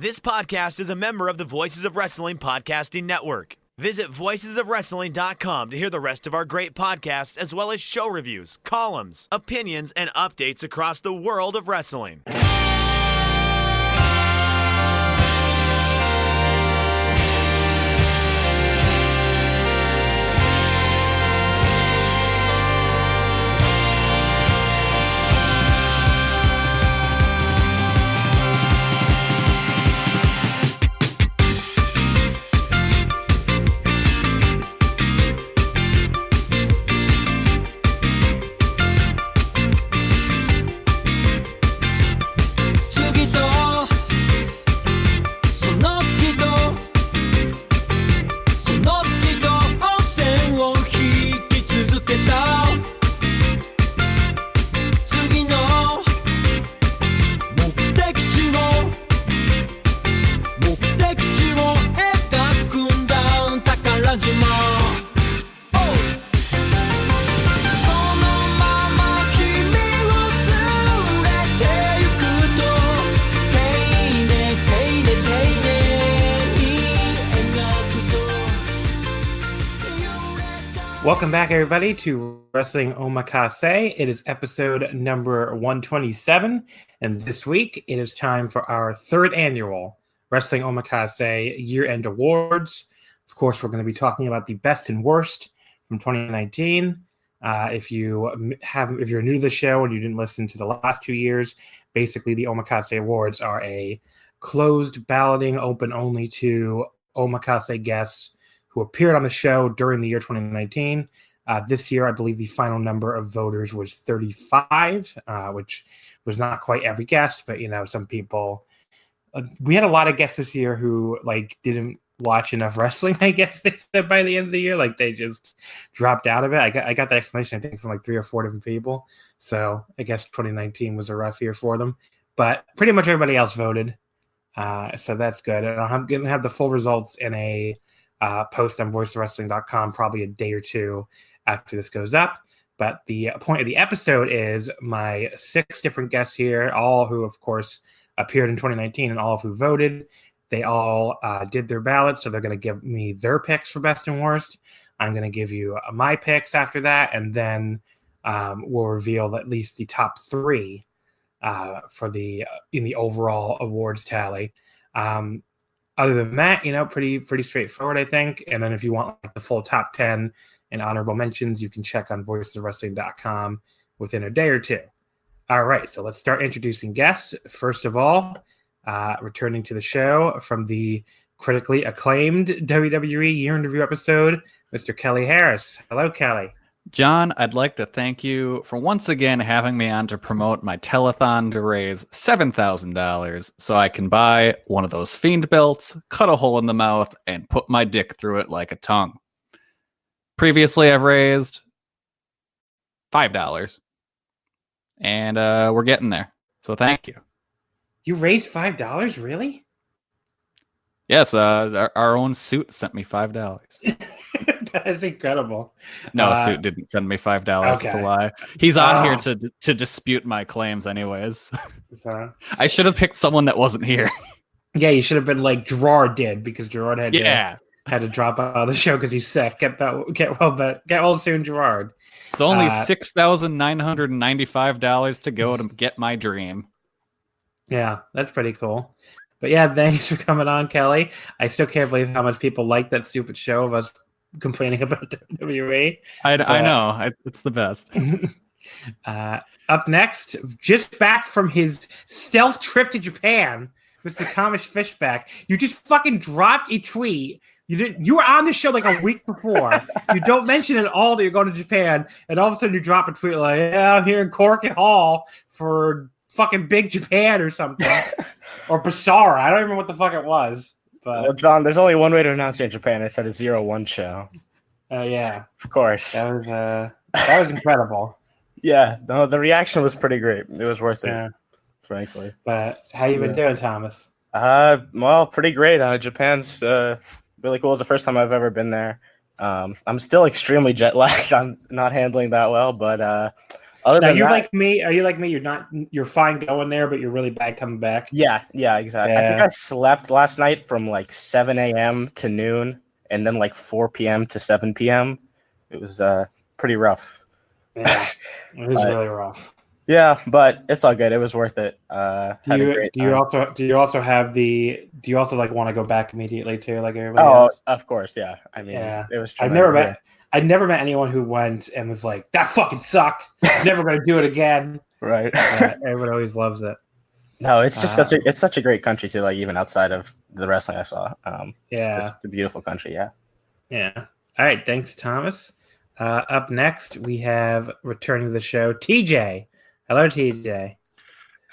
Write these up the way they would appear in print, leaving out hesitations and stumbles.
This podcast is a member of the Voices of Wrestling Podcasting Network. Visit voicesofwrestling.com to hear the rest of our great podcasts, as well as show reviews, columns, opinions, and updates across the world of wrestling. Welcome back, everybody, to Wrestling Omakase. It is episode number 127, and this week it is time for our third annual Wrestling Omakase year-end awards. Of course, we're going to be talking about the best and worst from 2019. If you're new to the show and you didn't listen to the last 2 years, basically the Omakase Awards are a closed balloting open only to Omakase guests who appeared on the show during the year 2019. This year, I believe the final number of voters was 35, which was not quite every guest, but, some people... we had a lot of guests this year who, didn't watch enough wrestling, I guess they said by the end of the year. They just dropped out of it. I got that explanation, I think, from 3 or 4 different people. So I guess 2019 was a rough year for them. But pretty much everybody else voted. So that's good. And I'm going to have the full results in a... post on voicesofwrestling.com probably a day or two after this goes up. But the point of the episode is my 6 different guests here, all who, of course, appeared in 2019 and all of who voted. They all did their ballots, so they're going to give me their picks for best and worst. I'm going to give you my picks after that, and then we'll reveal at least the top 3 for in the overall awards tally. Other than that, pretty straightforward, I think. And then if you want the full top 10 and honorable mentions, you can check on voicesofwrestling.com within a day or two. All right, so let's start introducing guests. First of all, returning to the show from the critically acclaimed WWE Year in Review episode, Mr. Kelly Harris. Hello, Kelly. John, I'd like to thank you for once again having me on to promote my telethon to raise $7,000 so I can buy one of those Fiend belts, cut a hole in the mouth, and put my dick through it like a tongue. Previously, I've raised $5, and we're getting there. So thank you. You raised $5? Really? Yes, our own Suit sent me $5. That's incredible. No, Suit didn't send me $5. Okay. It's a lie. He's on here to dispute my claims anyways. So. I should have picked someone that wasn't here. Yeah, you should have been like Gerard did, because Gerard had to drop out of the show because he's sick. Get well soon, Gerard. It's only $6,995 to go to get my dream. Yeah, that's pretty cool. But yeah, thanks for coming on, Kelly. I still can't believe how much people like that stupid show of us complaining about WWE. I know. It's the best. Up next, just back from his stealth trip to Japan, Mr. Thomas Fishback. You just fucking dropped a tweet. You were on the show like a week before. You don't mention at all that you're going to Japan, and all of a sudden you drop a tweet like, "Yeah, I'm here in Cork Hall for fucking Big Japan or something." Or Basara. I don't remember what the fuck it was. But well, John, there's only one way to announce it in Japan. It's at a 0-1 show. Yeah. Of course. That was incredible. Yeah. No, the reaction was pretty great. It was worth it, frankly. But how you been doing, Thomas? Well, pretty great. Japan's really cool. It's the first time I've ever been there. I'm still extremely jet lagged. I'm not handling that well, but other Now than you're that, like me. Are you like me? You're fine going there, but you're really bad coming back. yeah, exactly. I think Yeah. I slept last night from like 7 a.m. to noon, and then like 4 p.m. to 7 p.m. It was pretty rough. Yeah, it was But really rough. yeah, but it's all good. It was worth it. Do Had a you great do you time. also do you also have the do you also like want to go back immediately too, like everybody Oh, else? of course, yeah. I mean, Yeah, it was I've tremendous. never met I've never met anyone who went and was like, that fucking sucked. Never gonna do it again. Right. Everyone always loves it. No, it's just such a great country too. Like even outside of the wrestling I saw, Yeah, just a beautiful country. Yeah. yeah. All right, thanks, Thomas. Up next, we have returning to the show, TJ. Hello, TJ. Hey,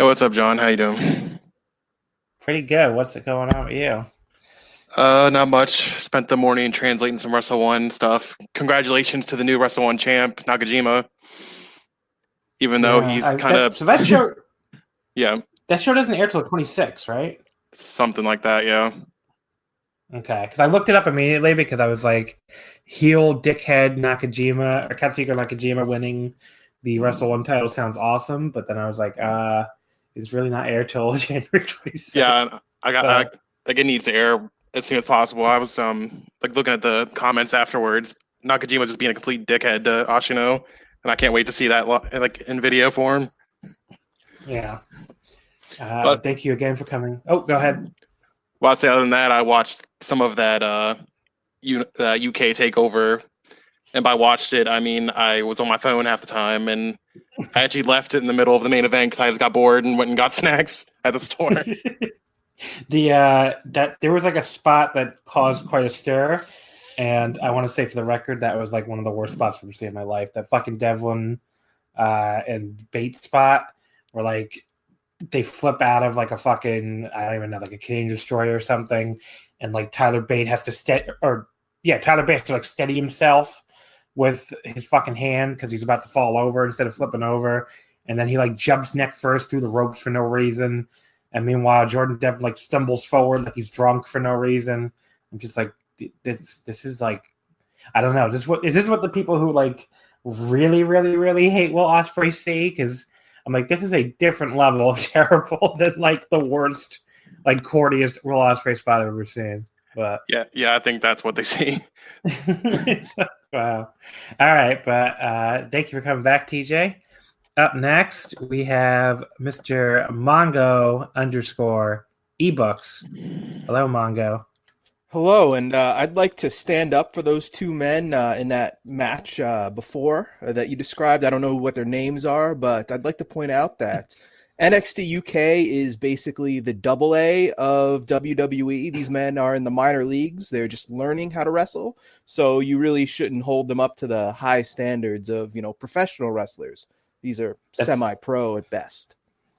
what's up, John? How you doing? Pretty good. What's going on with you? Not much. Spent the morning translating some Wrestle One stuff. Congratulations to the new Wrestle One champ, Nakajima. Even though he's kind of so that show yeah, that show doesn't air till 26, right? something like that. Yeah, Okay, because I looked it up immediately because I was like, heel dickhead Nakajima or Katsuhiko Nakajima winning the Wrestle One title sounds awesome, but then I was like, it's really not air till January 26th. yeah. I like it needs to air as soon as possible. I was like looking at the comments afterwards. Nakajima just being a complete dickhead to Ashino, and I can't wait to see that like in video form. Yeah. But Thank you again for coming. Oh, go ahead. well, I'd say other than that, I watched some of that UK takeover, and by watched it, I mean I was on my phone half the time, and I actually left it in the middle of the main event because I just got bored and went and got snacks at the store. That there was like a spot that caused quite a stir, and I want to say for the record that was like one of the worst spots I've ever seen in my life. That fucking Devlin and Bates spot where like they flip out of like a fucking, I don't even know, like a Canadian destroyer or something, and like Tyler Bate has to Tyler Bate has to like steady himself with his fucking hand because he's about to fall over instead of flipping over, and then he like jumps neck first through the ropes for no reason, and meanwhile Jordan Devlin like stumbles forward like he's drunk for no reason. I'm just like, this is like, I don't know, is this what the people who like really really really hate Will Ospreay see? Because I'm like, this is a different level of terrible than like the worst, like corniest Will Ospreay spot I've ever seen. But yeah, I think that's what they see. wow. All right, but thank you for coming back, TJ. Up next, we have Mr. Mongo _ ebooks. Hello, Mongo. Hello, and I'd like to stand up for those two men in that match before that you described. I don't know what their names are, but I'd like to point out that NXT UK is basically the AA of WWE. These men are in the minor leagues. They're just learning how to wrestle. So you really shouldn't hold them up to the high standards of, professional wrestlers. These are semi-pro at best.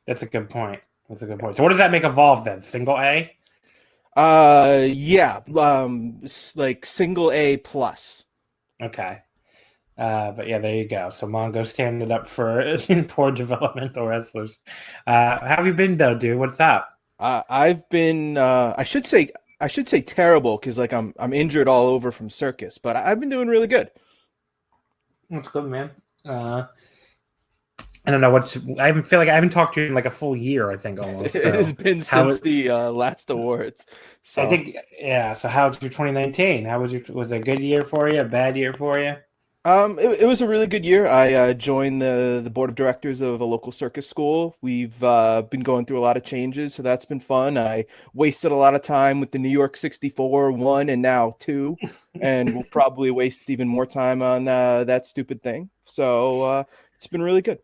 That's a good point. So what does that make Evolve then? Single A? Yeah, like single A plus. Okay. But yeah, there you go. So Mongo standing up for poor developmental wrestlers. How have you been though, dude? What's up? I've been I should say terrible because like I'm injured all over from circus, but I've been doing really good. That's good, man. I don't know I haven't talked to you in like a full year, I think almost. It has been since the last awards. So I think so how's your 2019? Was it a good year for you? A bad year for you? It was a really good year. I joined the board of directors of a local circus school. We've been going through a lot of changes, so that's been fun. I wasted a lot of time with the New York 64 1 and now 2, and we'll probably waste even more time on that stupid thing. So it's been really good.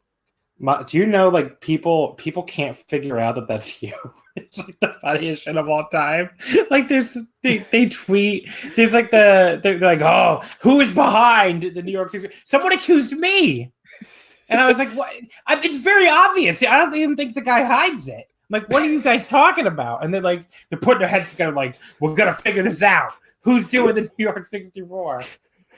Do you know, like, people can't figure out that that's you? It's like the funniest shit of all time. Like, they tweet. There's like they're like, oh, who is behind the New York City? Someone accused me, and I was like, what? It's very obvious. I don't even think the guy hides it. I'm like, what are you guys talking about? And they're putting their heads together, like, we're gonna figure this out. Who's doing the New York 64?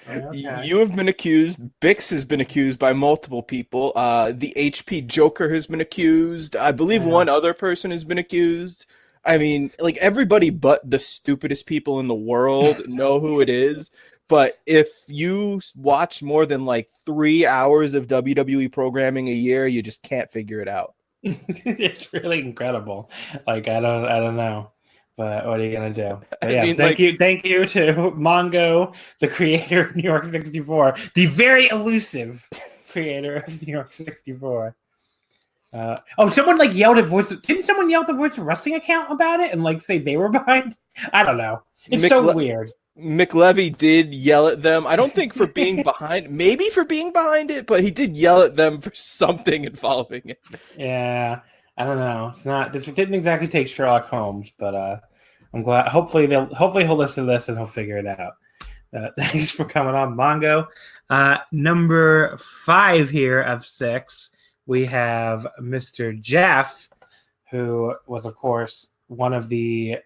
Okay. You have been accused. Bix has been accused by multiple people. The HP Joker has been accused. I believe one other person has been accused. I mean, like everybody but the stupidest people in the world know who it is. But if you watch more than like 3 hours of WWE programming a year, you just can't figure it out. It's really incredible. Like I don't know, but what are you gonna do? But I yes, mean, thank you to Mongo, the creator of New York 64, the very elusive creator of New York 64. Someone like yelled at voice. Didn't someone yell at the Voice of Wrestling account about it and like say they were behind? I don't know. It's so weird. McLevy did yell at them. I don't think for being behind, maybe for being behind it, but he did yell at them for something involving it. Yeah, I don't know. It's not. This didn't exactly take Sherlock Holmes, but I'm glad. Hopefully he'll listen to this and he'll figure it out. Thanks for coming on, Mongo. Number 5 here of 6, we have Mr. Jeff, who was, of course, one of the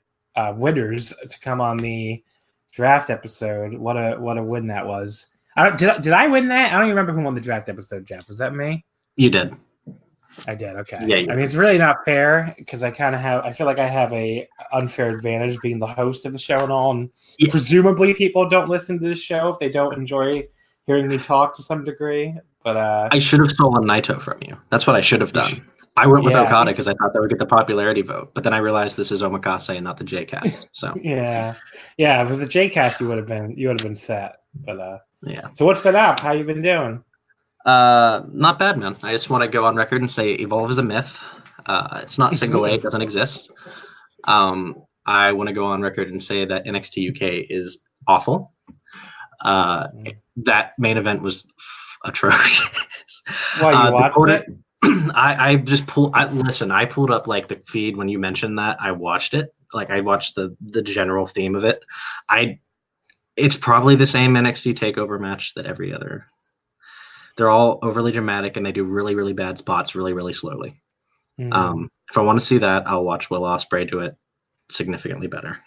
winners to come on the draft episode. What a win that was. Did I win that? I don't even remember who won the draft episode, Jeff. Was that me? You did. I did. Okay. Yeah, I mean, it's really not fair because I feel like I have a unfair advantage being the host of the show and all. And presumably people don't listen to this show if they don't enjoy hearing me talk to some degree. But I should have stolen Naito from you. That's what I should have done. I went with Okada because I thought that would get the popularity vote, but then I realized this is Omakase and not the J-Cast. So yeah. If it was a J-Cast, you would have been set. But yeah. So what's been up? How you been doing? Not bad, man. I just want to go on record and say Evolve is a myth. It's not single A; it doesn't exist. I want to go on record and say that NXT UK is awful. That main event was atrocious. Why you watched it? I just pulled. I pulled up like the feed when you mentioned that. I watched it. Like I watched the general theme of it. It's probably the same NXT Takeover match that every other. They're all overly dramatic and they do really, really bad spots really, really slowly. Mm-hmm. If I want to see that, I'll watch Will Ospreay do it significantly better,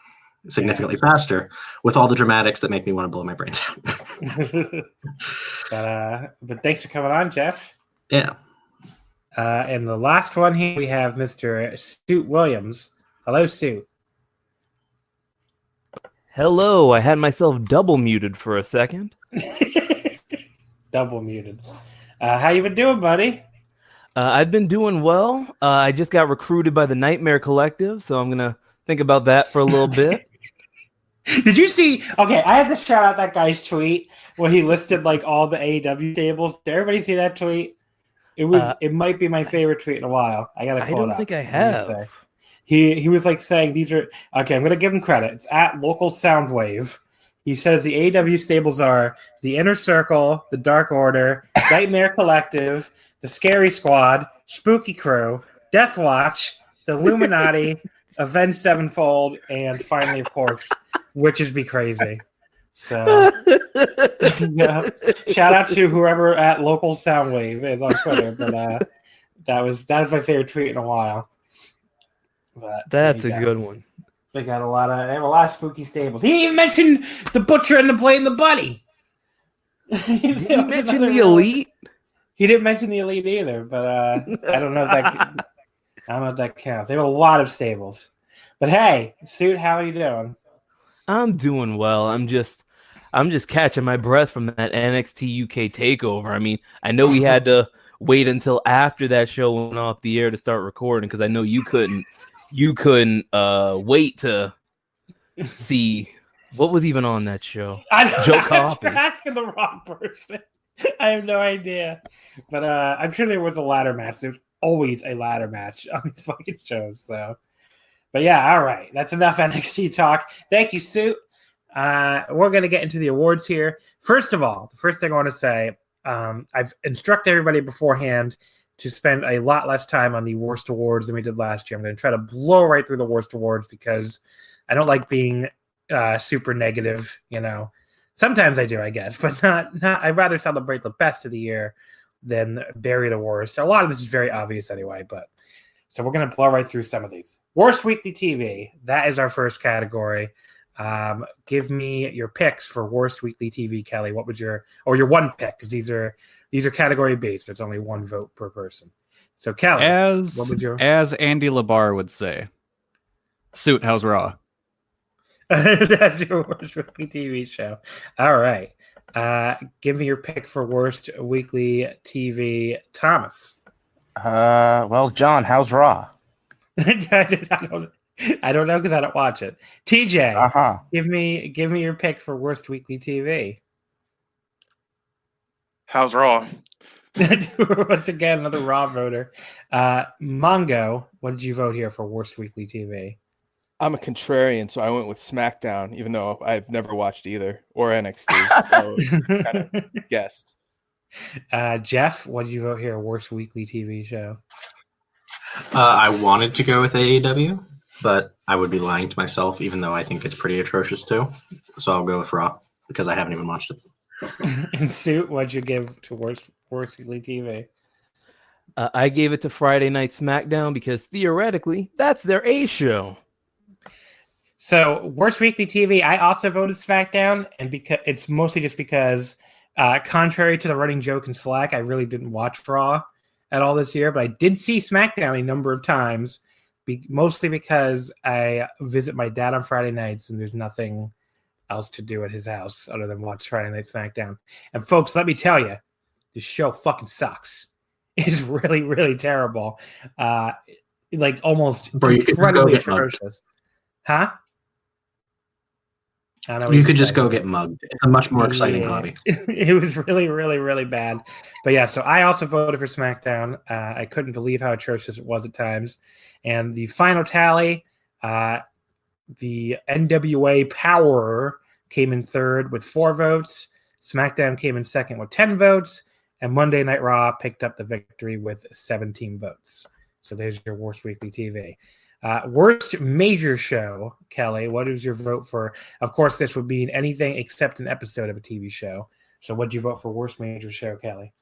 significantly faster, with all the dramatics that make me want to blow my brains out. But thanks for coming on, Jeff. Yeah. And the last one here, we have Mr. Suit Williams. Hello, Suit. Hello. I had myself double muted for a second. Double muted. How you been doing, buddy? I've been doing well. I just got recruited by the Nightmare Collective, so I'm going to think about that for a little bit. Did you see? Okay, I have to shout out that guy's tweet where he listed like all the AEW tables. Did everybody see that tweet? It was. It might be my favorite tweet in a while. I gotta. I don't think I have. He was like saying these are okay. I'm gonna give him credit. It's at Local Soundwave. He says the AEW stables are the Inner Circle, the Dark Order, Nightmare Collective, the Scary Squad, Spooky Crew, Death Watch, the Illuminati, Avenged Sevenfold, and finally, of course, Witches Be Crazy. So, yeah. Shout out to whoever at Local Soundwave is on Twitter. But that was my favorite tweet in a while. But that's a good one. They have a lot of spooky stables. He didn't even mention the Butcher and the Blade and the Buddy. Did he mention the Elite? He didn't mention the Elite either, but I don't know if that counts. They have a lot of stables. But hey, Suit, how are you doing? I'm doing well. I'm just catching my breath from that NXT UK takeover. I mean, I know we had to wait until after that show went off the air to start recording because I know you couldn't wait to see what was even on that show. Joe Coffey. You're asking the wrong person. I have no idea. But I'm sure there was a ladder match. There's always a ladder match on these fucking shows. So, but yeah, all right. That's enough NXT talk. Thank you, Suit. We're going to get into the awards here. First of all, the first thing I want to say, I've instructed everybody beforehand to spend a lot less time on the worst awards than we did last year. I'm going to try to blow right through the worst awards because I don't like being super negative, Sometimes I do, I guess, but not. I'd rather celebrate the best of the year than bury the worst. A lot of this is very obvious anyway, but so we're going to blow right through some of these. Worst weekly TV. That is our first category. Give me your picks for worst weekly TV, Kelly. What would your one pick? Because these are category based. It's only one vote per person. So Kelly, as Andy Labar would say, Suit, how's Raw? That's your worst weekly TV show. All right. Give me your pick for worst weekly TV, Thomas. Well, John, how's Raw? I don't know because I don't watch it. TJ, give me your pick for worst weekly TV. How's Raw? Once again, another Raw voter. Mongo, what did you vote here for worst weekly TV? I'm a contrarian, so I went with SmackDown, even though I've never watched either, or NXT. So kind of guessed. Jeff, what did you vote here? Worst weekly TV show? I wanted to go with AEW, but I would be lying to myself, even though I think it's pretty atrocious too. So I'll go with Raw because I haven't even watched it. And Suit, what'd you give to worst weekly TV? I gave it to Friday Night SmackDown because theoretically, that's their A show. So, worst weekly TV, I also voted SmackDown, and because it's mostly just because, contrary to the running joke in Slack, I really didn't watch Raw at all this year, but I did see SmackDown a number of times, mostly because I visit my dad on Friday nights, and there's nothing else to do at his house other than watch Friday Night SmackDown. And folks, let me tell you, this show fucking sucks. It's really, really terrible. Like almost incredibly atrocious. Huh? You could just go get mugged. It's a much more exciting hobby. It was really, really, really bad. But yeah, so I also voted for SmackDown. I couldn't believe how atrocious it was at times. And the final tally, the NWA Power came in third with 4 votes. SmackDown came in second with 10 votes. And Monday Night Raw picked up the victory with 17 votes. So there's your worst weekly TV. Worst major show, Kelly, what is your vote for? Of course, this would mean anything except an episode of a TV show. So what did you vote for worst major show, Kelly?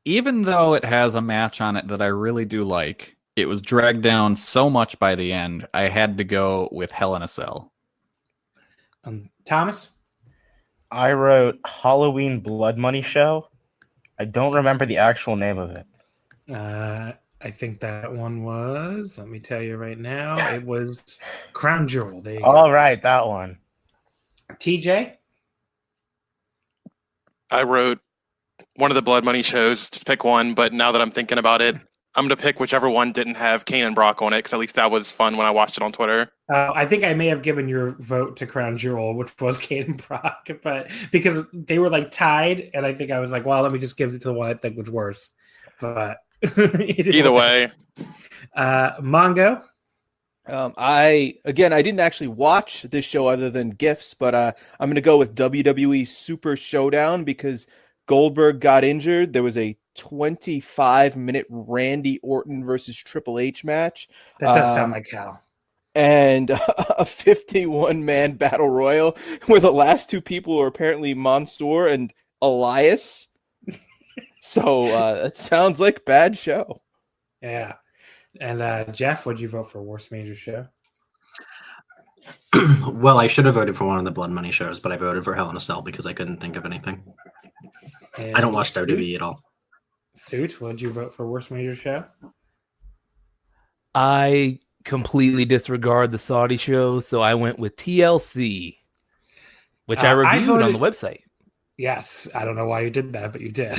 Even though it has a match on it that I really do like, it was dragged down so much by the end, I had to go with Hell in a Cell. Thomas? I wrote Halloween Blood Money Show. I don't remember the actual name of it. I think that one was, let me tell you right now, it was Crown Jewel. All right, that one. TJ? I wrote one of the Blood Money shows. Just pick one, but now that I'm thinking about it, I'm going to pick whichever one didn't have Kane and Brock on it, because at least that was fun when I watched it on Twitter. I think I may have given your vote to Crown Jewel, which was Kane and Brock, but because they were like tied, and I think I was like, well, let me just give it to the one I think was worse. But either way. Mongo? I didn't actually watch this show other than GIFs, but I'm going to go with WWE Super Showdown because Goldberg got injured. There was a 25-minute Randy Orton versus Triple H match. That does sound like hell. And a 51-man battle royal where the last 2 people were apparently Mansoor and Elias. So it sounds like a bad show. Yeah. And Jeff, what'd you vote for worst major show? Well, I should have voted for one of the Blood Money shows, but I voted for Hell in a Cell because I couldn't think of anything. And I don't watch WWE at all. Suit, what'd you vote for worst major show? I completely disregard the Saudi show, so I went with TLC, which I reviewed on the website. Yes, I don't know why you did that, but you did.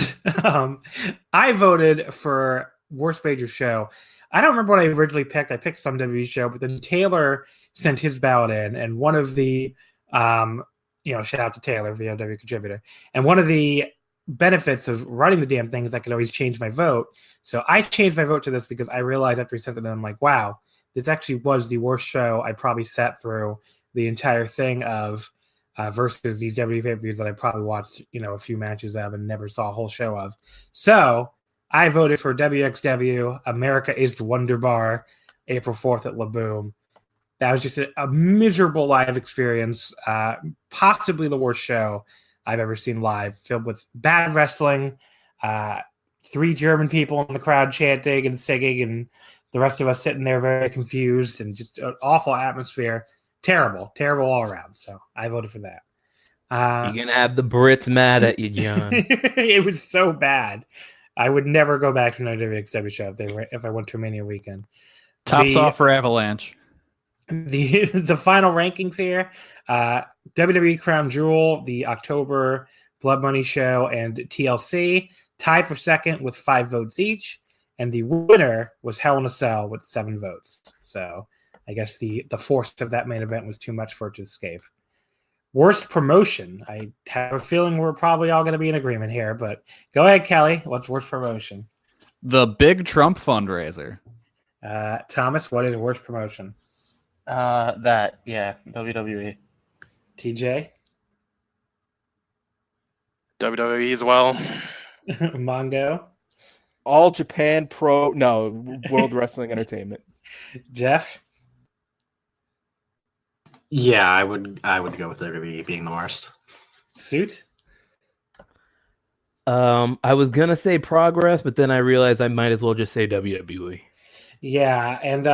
I voted for worst major show. I don't remember what I originally picked. I picked some WWE show, but then Taylor sent his ballot in, and one of the, shout out to Taylor, VOW contributor, and one of the benefits of running the damn thing is I could always change my vote. So I changed my vote to this because I realized after he sent it in, I'm like, wow, this actually was the worst show I probably sat through the entire thing of versus these WWE pay-per-views that I probably watched, a few matches of and never saw a whole show of. So I voted for WXW America is Wonder Bar, April 4th at La Boom. That was just a miserable live experience, possibly the worst show I've ever seen live, filled with bad wrestling, 3 German people in the crowd chanting and singing, and the rest of us sitting there very confused, and just an awful atmosphere. Terrible all around. So I voted for that. You're going to have the Brits mad at you, John. It was so bad. I would never go back to another WXW show if I went to a Mania weekend. Tops off for Avalanche. The final rankings here: WWE Crown Jewel, the October Blood Money Show, and TLC tied for second with 5 votes each, and the winner was Hell in a Cell with 7 votes. So I guess the force of that main event was too much for it to escape. Worst promotion. I have a feeling we're probably all going to be in agreement here, but go ahead, Kelly. What's worst promotion? The Big Trump fundraiser. Thomas, what is worst promotion? WWE. TJ? WWE as well. Mongo? All Japan World Wrestling Entertainment. Jeff? Yeah, I would go with WWE being the worst. Suit? I was gonna say Progress, but then I realized I might as well just say WWE. Yeah, and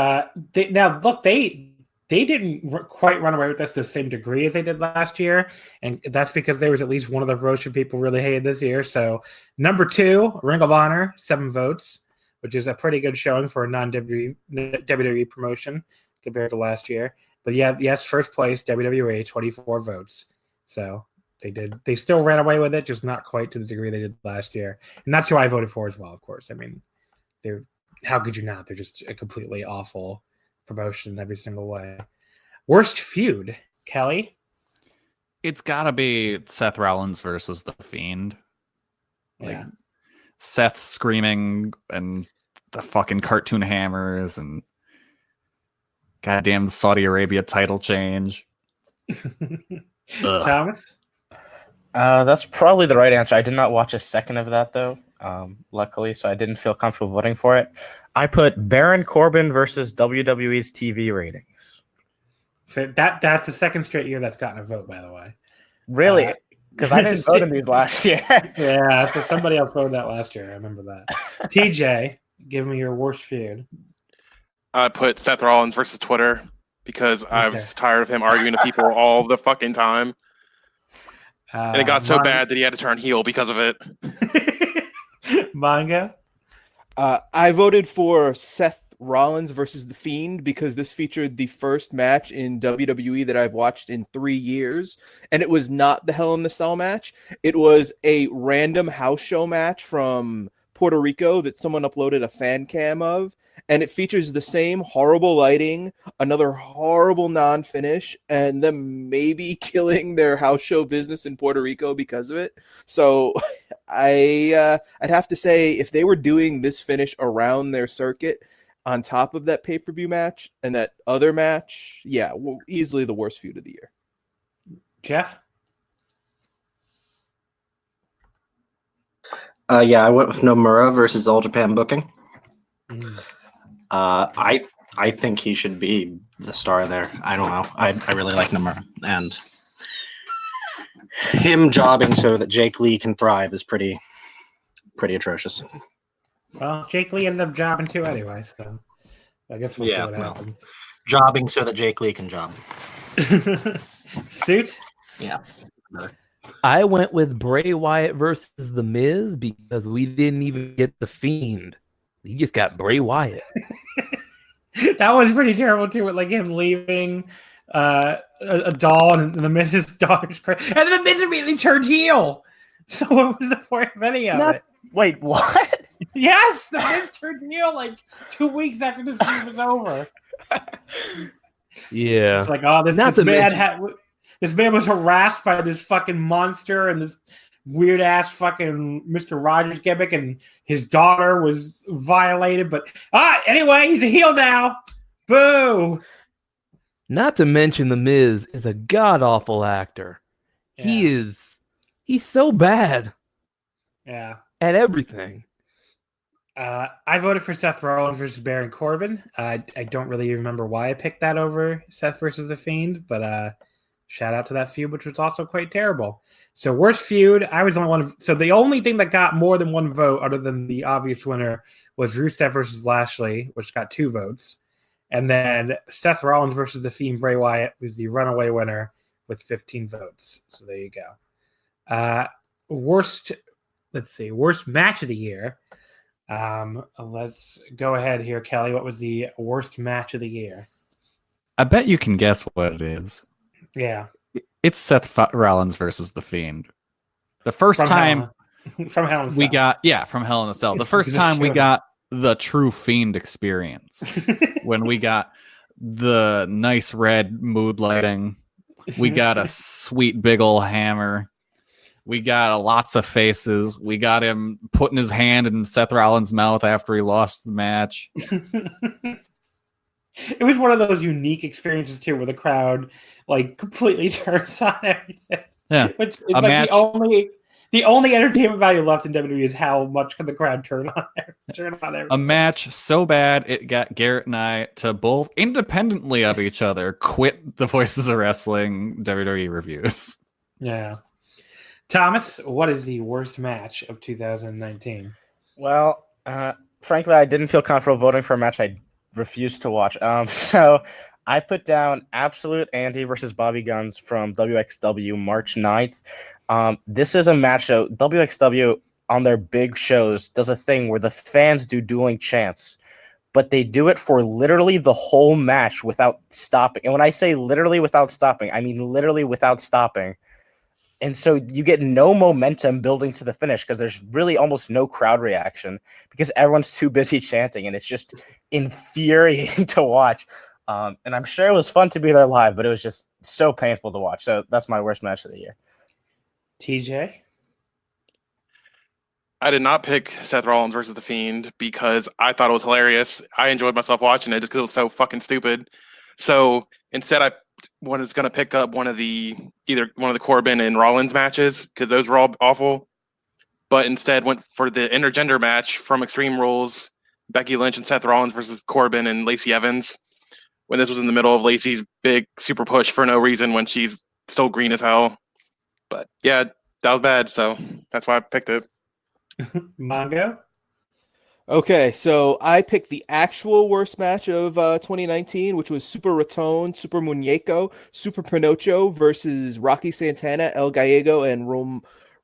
they didn't quite run away with this to the same degree as they did last year, and that's because there was at least one of the promotion people really hated this year. So number 2, Ring of Honor, 7 votes, which is a pretty good showing for a non-WWE promotion compared to last year. But yes, first place, WWE, 24 votes. So they still ran away with it, just not quite to the degree they did last year. And that's who I voted for as well, of course. I mean, how could you not? They're just a completely awful promotion in every single way. Worst feud, Kelly? It's got to be Seth Rollins versus The Fiend. Yeah. Seth screaming and the fucking cartoon hammers and goddamn Saudi Arabia title change. Thomas? That's probably the right answer. I did not watch a second of that, though, luckily, so I didn't feel comfortable voting for it. I put Baron Corbin versus WWE's TV ratings. That's the second straight year that's gotten a vote, by the way. Really? Because I didn't vote in these last year. Yeah, so somebody else voted that last year. I remember that. TJ, give me your worst feud. I put Seth Rollins versus Twitter because I was tired of him arguing to people all the fucking time. And it got so bad that he had to turn heel because of it. Manga? I voted for Seth Rollins versus The Fiend because this featured the first match in WWE that I've watched in 3 years. And it was not the Hell in the Cell match. It was a random house show match from Puerto Rico that someone uploaded a fan cam of. And it features the same horrible lighting, another horrible non-finish, and them maybe killing their house show business in Puerto Rico because of it. So I'd have to say if they were doing this finish around their circuit on top of that pay-per-view match and that other match, yeah, well, easily the worst feud of the year. Jeff? Yeah, I went with Nomura versus All Japan Booking. I think he should be the star there. I don't know. I really like Nomura, and him jobbing so that Jake Lee can thrive is pretty atrocious. Well, Jake Lee ended up jobbing too anyway, so I guess we'll see what happens. Jobbing so that Jake Lee can job. Suit? Yeah. I went with Bray Wyatt versus The Miz because we didn't even get The Fiend. You just got Bray Wyatt. That was pretty terrible too, with like him leaving a doll and the Miz's daughter's crazy. And the Miz immediately turned heel. So what was the point of any of it? Wait, what? Yes, the Miz turned heel like 2 weeks after the feud was over. Yeah. It's like, oh, this man was harassed by this fucking monster and this weird ass fucking Mr. Rogers gimmick, and his daughter was violated. But anyway, he's a heel now. Boo. Not to mention The Miz is a god awful actor. Yeah. He's so bad. Yeah. At everything. I voted for Seth Rollins versus Baron Corbin. I don't really remember why I picked that over Seth versus The Fiend, but shout out to that feud, which was also quite terrible. So worst feud, I was the only one. So the only thing that got more than one vote, other than the obvious winner, was Rusev versus Lashley, which got 2 votes. And then Seth Rollins versus The Fiend Bray Wyatt was the runaway winner with 15 votes. So there you go. Worst match of the year. Let's go ahead here, Kelly. What was the worst match of the year? I bet you can guess what it is. Yeah. It's Seth Rollins versus The Fiend. The first From time from Hell in a we Cell. got, from Hell in a Cell. The first Just time we showed got the true Fiend experience. When we got the nice red mood lighting. We got a sweet big ol' hammer. We got lots of faces. We got him putting his hand in Seth Rollins' mouth after he lost the match. It was one of those unique experiences too, where the crowd like completely turns on everything. Yeah, Which is a like match. the only entertainment value left in WWE is how much can the crowd turn on everything. A match so bad it got Garrett and I to both independently of each other quit the Voices of Wrestling WWE reviews. Yeah. Thomas, what is the worst match of 2019? Well, frankly, I didn't feel comfortable voting for a match I refused to watch. So I put down Absolute Andy versus Bobby Guns from WXW March 9th. This is a match show. WXW on their big shows does a thing where the fans do dueling chants, but they do it for literally the whole match without stopping. And when I say literally without stopping, I mean literally without stopping. And so you get no momentum building to the finish because there's really almost no crowd reaction because everyone's too busy chanting, and it's just infuriating to watch. And I'm sure it was fun to be there live, but it was just so painful to watch. So that's my worst match of the year. TJ? I did not pick Seth Rollins versus The Fiend because I thought it was hilarious. I enjoyed myself watching it just because it was so fucking stupid. So instead, I was going to pick up either one of the Corbin and Rollins matches because those were all awful. But instead went for the intergender match from Extreme Rules, Becky Lynch and Seth Rollins versus Corbin and Lacey Evans. When this was in the middle of Lacey's big super push for no reason when she's still green as hell. But yeah, that was bad. So that's why I picked it. Mongo? Okay, so I picked the actual worst match of 2019, which was Super Raton, Super Muñeco, Super Pinocchio versus Rocky Santana, El Gallego, and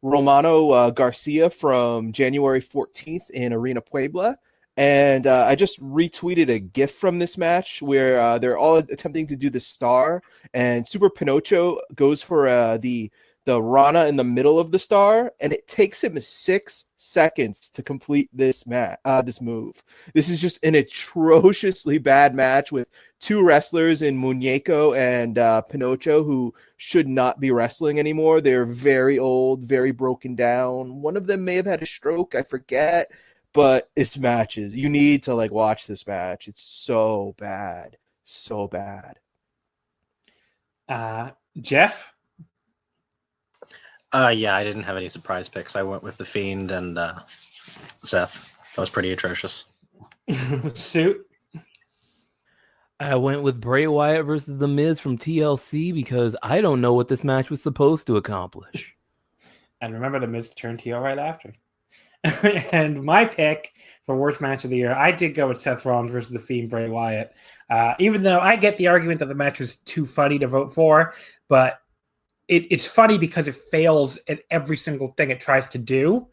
Romano Garcia from January 14th in Arena Puebla. And I just retweeted a GIF from this match where they're all attempting to do the star, and Super Pinocchio goes for the Rana in the middle of the star, and it takes him 6 seconds to complete this move. This is just an atrociously bad match with two wrestlers in Muñeco and Pinocchio who should not be wrestling anymore. They're very old, very broken down. One of them may have had a stroke, I forget, but it's matches. You need to watch this match. It's so bad. So bad. Jeff? Yeah, I didn't have any surprise picks. I went with The Fiend and Seth. That was pretty atrocious. Suit? I went with Bray Wyatt versus The Miz from TLC because I don't know what this match was supposed to accomplish. And remember, The Miz turned heel right after. And my pick for worst match of the year, I did go with Seth Rollins versus The Fiend, Bray Wyatt. Even though I get the argument that the match was too funny to vote for, but it's funny because it fails at every single thing it tries to do.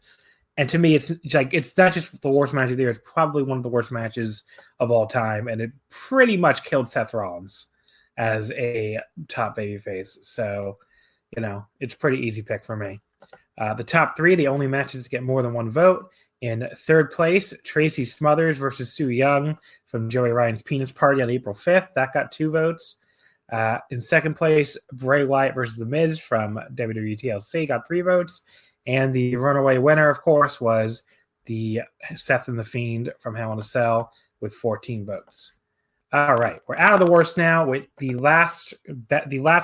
And to me, it's not just the worst match of the year. It's probably one of the worst matches of all time. And it pretty much killed Seth Rollins as a top babyface. So, it's a pretty easy pick for me. The top three, the only matches to get more than one vote. In third place, Tracy Smothers versus Sue Young from Joey Ryan's Penis Party on April 5th. That got 2 votes. In second place, Bray Wyatt versus The Miz from WWE TLC got 3 votes. And the runaway winner, of course, was the Seth and The Fiend from Hell in a Cell with 14 votes. All right, we're out of the worst now with the last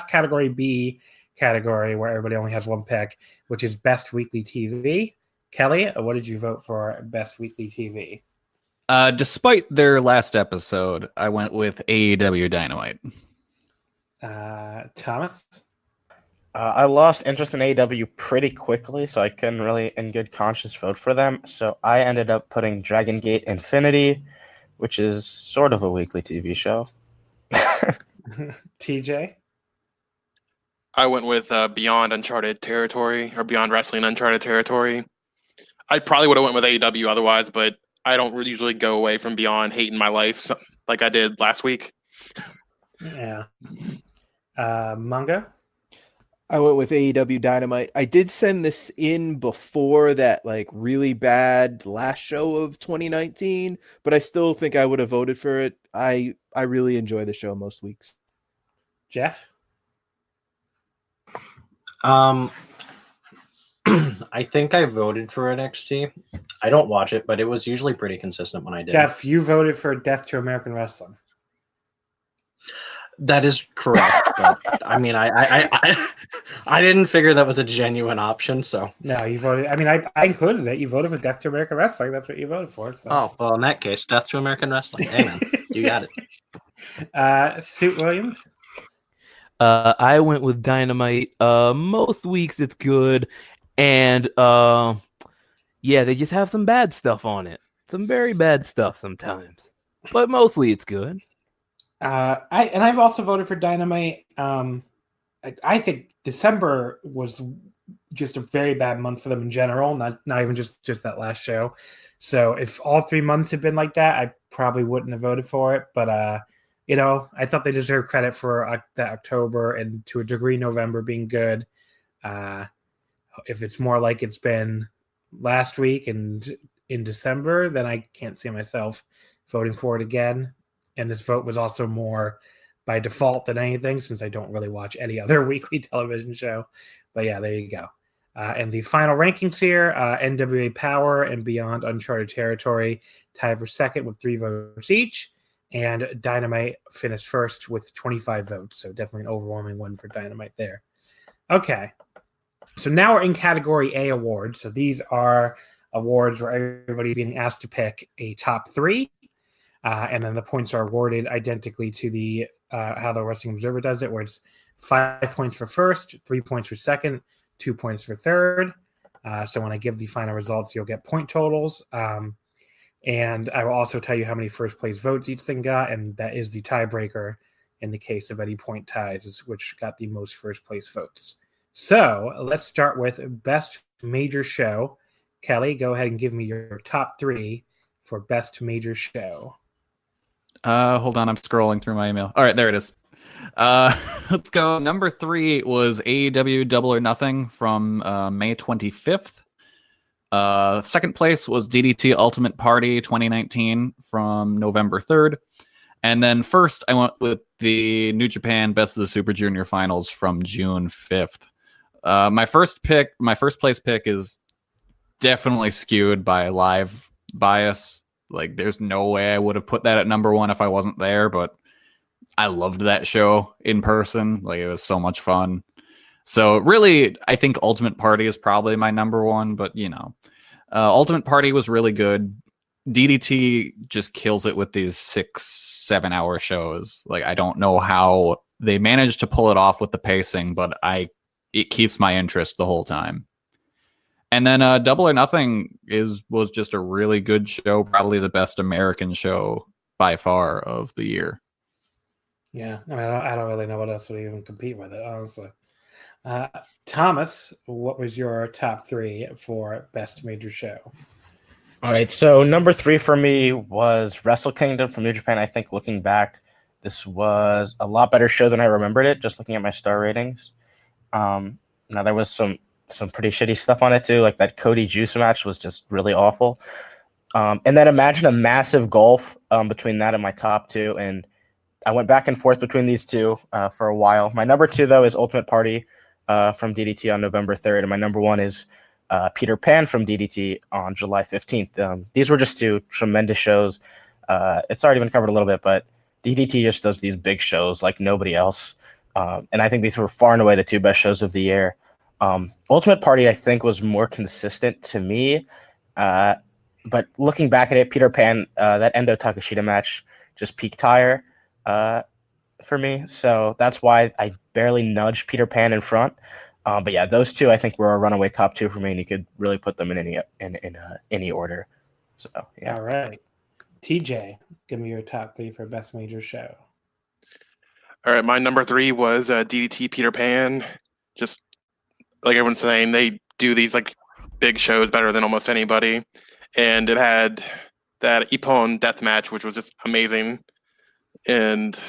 category B category where everybody only has one pick, which is Best Weekly TV. Kelly, what did you vote for Best Weekly TV? Despite their last episode, I went with AEW Dynamite. Thomas? I lost interest in AEW pretty quickly, so I couldn't really, in good conscience, vote for them. So I ended up putting Dragon Gate Infinity, which is sort of a weekly TV show. TJ? I went with Beyond Uncharted Territory, or Beyond Wrestling Uncharted Territory. I probably would have went with AEW otherwise, but I don't usually go away from Beyond hating my life like I did last week. Yeah. Manga? I went with AEW Dynamite. I did send this in before that like really bad last show of 2019, but I still think I would have voted for it. I really enjoy the show most weeks. Jeff? I think I voted for NXT. I don't watch it, but it was usually pretty consistent when I did. Jeff, you voted for Death to American Wrestling. That is correct. But I mean, I didn't figure that was a genuine option. So No, you voted. I mean, I included it. You voted for Death to American Wrestling. That's what you voted for. So. oh well, in that case, Death to American Wrestling. Amen. You got it. Suit Williams? I went with Dynamite. Most weeks it's good, and yeah, they just have some bad stuff on it. Some very bad stuff sometimes, but mostly it's good. I've also voted for Dynamite. I think December was just a very bad month for them in general, not even just that last show. So if all 3 months had been like that, I probably wouldn't have voted for it. But I thought they deserved credit for that October and to a degree November being good. If it's more like it's been last week and in December, then I can't see myself voting for it again. And this vote was also more by default than anything, since I don't really watch any other weekly television show. But yeah, there you go. And the final rankings here, NWA Power and Beyond Uncharted Territory tied for second with 3 votes each. And Dynamite finished first with 25 votes. So definitely an overwhelming one for Dynamite there. Okay. So now we're in Category A awards. So these are awards where everybody's being asked to pick a top 3. And then the points are awarded identically to the how the Wrestling Observer does it, where it's 5 points for first, 3 points for second, 2 points for third. So when I give the final results, you'll get point totals. And I will also tell you how many first place votes each thing got, and that is the tiebreaker in the case of any point ties, which got the most first place votes. So let's start with Best Major Show. Kelly, go ahead and give me your top 3 for Best Major Show. Hold on, I'm scrolling through my email. All right, there it is. Let's go. Number 3 was AEW Double or Nothing from May 25th. Second place was DDT Ultimate Party 2019 from November 3rd. And then first, I went with the New Japan Best of the Super Junior Finals from June 5th. My first place pick is definitely skewed by live bias. Like, there's no way I would have put that at number 1 if I wasn't there, but I loved that show in person. Like, it was so much fun. So really, I think Ultimate Party is probably my number 1, but Ultimate Party was really good. DDT just kills it with these 6-7 hour shows. Like, I don't know how they managed to pull it off with the pacing, but it keeps my interest the whole time. And then Double or Nothing was just a really good show, probably the best American show by far of the year. Yeah, I mean, I don't really know what else would even compete with it, honestly. Thomas, what was your top 3 for Best Major Show? All right, so number 3 for me was Wrestle Kingdom from New Japan. I think looking back, this was a lot better show than I remembered it, just looking at my star ratings. Now, there was some pretty shitty stuff on it, too. Like that Cody Juice match was just really awful. And then imagine a massive gulf between that and my top 2. And I went back and forth between these two for a while. My number 2, though, is Ultimate Party from DDT on November 3rd. And my number 1 is Peter Pan from DDT on July 15th. These were just 2 tremendous shows. It's already been covered a little bit, but DDT just does these big shows like nobody else. And I think these were far and away the 2 best shows of the year. Ultimate Party, I think, was more consistent to me. But looking back at it, Peter Pan, that Endo Takashita match just peaked higher for me. So that's why I barely nudged Peter Pan in front. But yeah, those 2 I think were a runaway top 2 for me, and you could really put them in any order. So yeah. All right, TJ, give me your top 3 for Best Major Show. All right, my number 3 was DDT Peter Pan. Just like everyone's saying, they do these like big shows better than almost anybody, and it had that Ippon death match, which was just amazing. And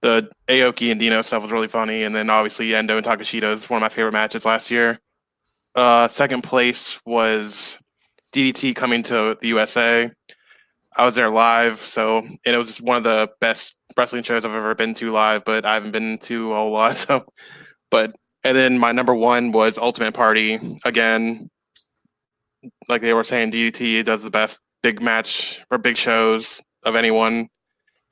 the Aoki and Dino stuff was really funny, and then obviously Endo and Takashita is one of my favorite matches last year. Second place was DDT coming to the USA. I was there live, and it was just one of the best wrestling shows I've ever been to live, but I haven't been to a whole lot. And then my number one was Ultimate Party. Again, like they were saying, DDT does the best big match or big shows of anyone.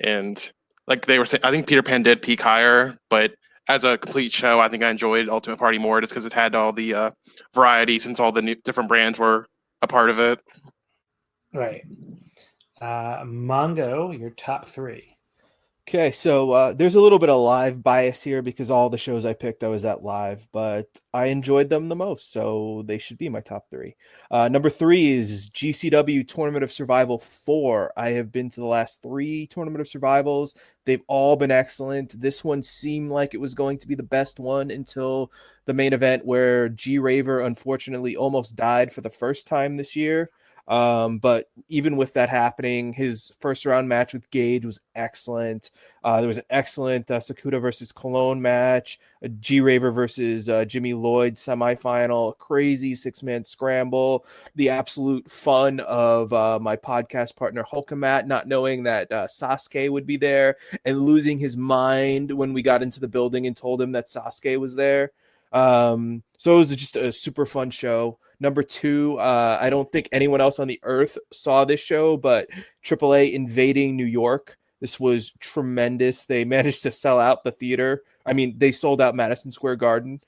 And like they were saying, I think Peter Pan did peak higher, but as a complete show, I think I enjoyed Ultimate Party more just because it had all the variety since all the new, different brands were a part of it. Right. Mongo, your top three. Okay, so there's a little bit of live bias here because all the shows I picked I was at live, but I enjoyed them the most, so they should be my top three. Number three is GCW Tournament of Survival 4. I have been to the last three Tournament of Survivals. They've all been excellent. This one seemed like it was going to be the best one until the main event where G Raver unfortunately almost died for the first time this year. But even with that happening, his first round match with Gage was excellent. There was an excellent Sakuda versus Cologne match, a G Raver versus Jimmy Lloyd semifinal, a crazy 6-man scramble, the absolute fun of my podcast partner Hulkamat not knowing that Sasuke would be there and losing his mind when we got into the building and told him that Sasuke was there. So it was just a super fun show. Number two, I don't think anyone else on the earth saw this show, but AAA invading New York. This was tremendous. They managed to sell out the theater. I mean, they sold out Madison Square Garden.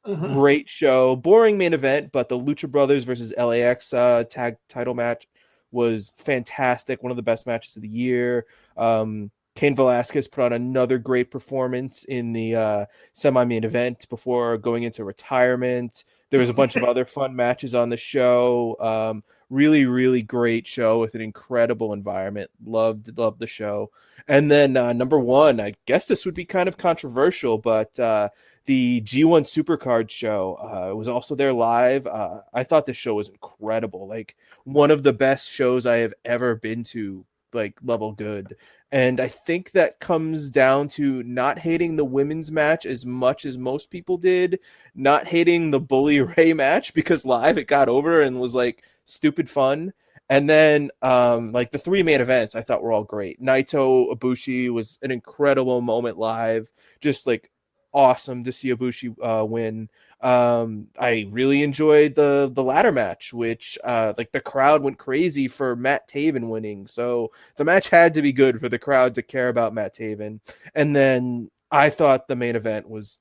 Great show. Boring main event, but the Lucha Brothers versus LAX tag title match was fantastic. One of the best matches of the year. Cain Velasquez put on another great performance in the semi-main event before going into retirement. There was a bunch of other fun matches on the show. Really, really great show with an incredible environment. Loved the show. And then number one, I guess this would be kind of controversial, but the G1 Supercard show was also there live. I thought this show was incredible. Like one of the best shows I have ever been to, like level good. And I think that comes down to not hating the women's match as much as most people did, not hating the Bully Ray match because live it got over and was like stupid fun. And then like the three main events I thought were all great. Naito Ibushi was an incredible moment live, just like awesome to see Ibushi win. I really enjoyed the ladder match, which like the crowd went crazy for Matt Taven winning. So the match had to be good for the crowd to care about Matt Taven. And then I thought the main event was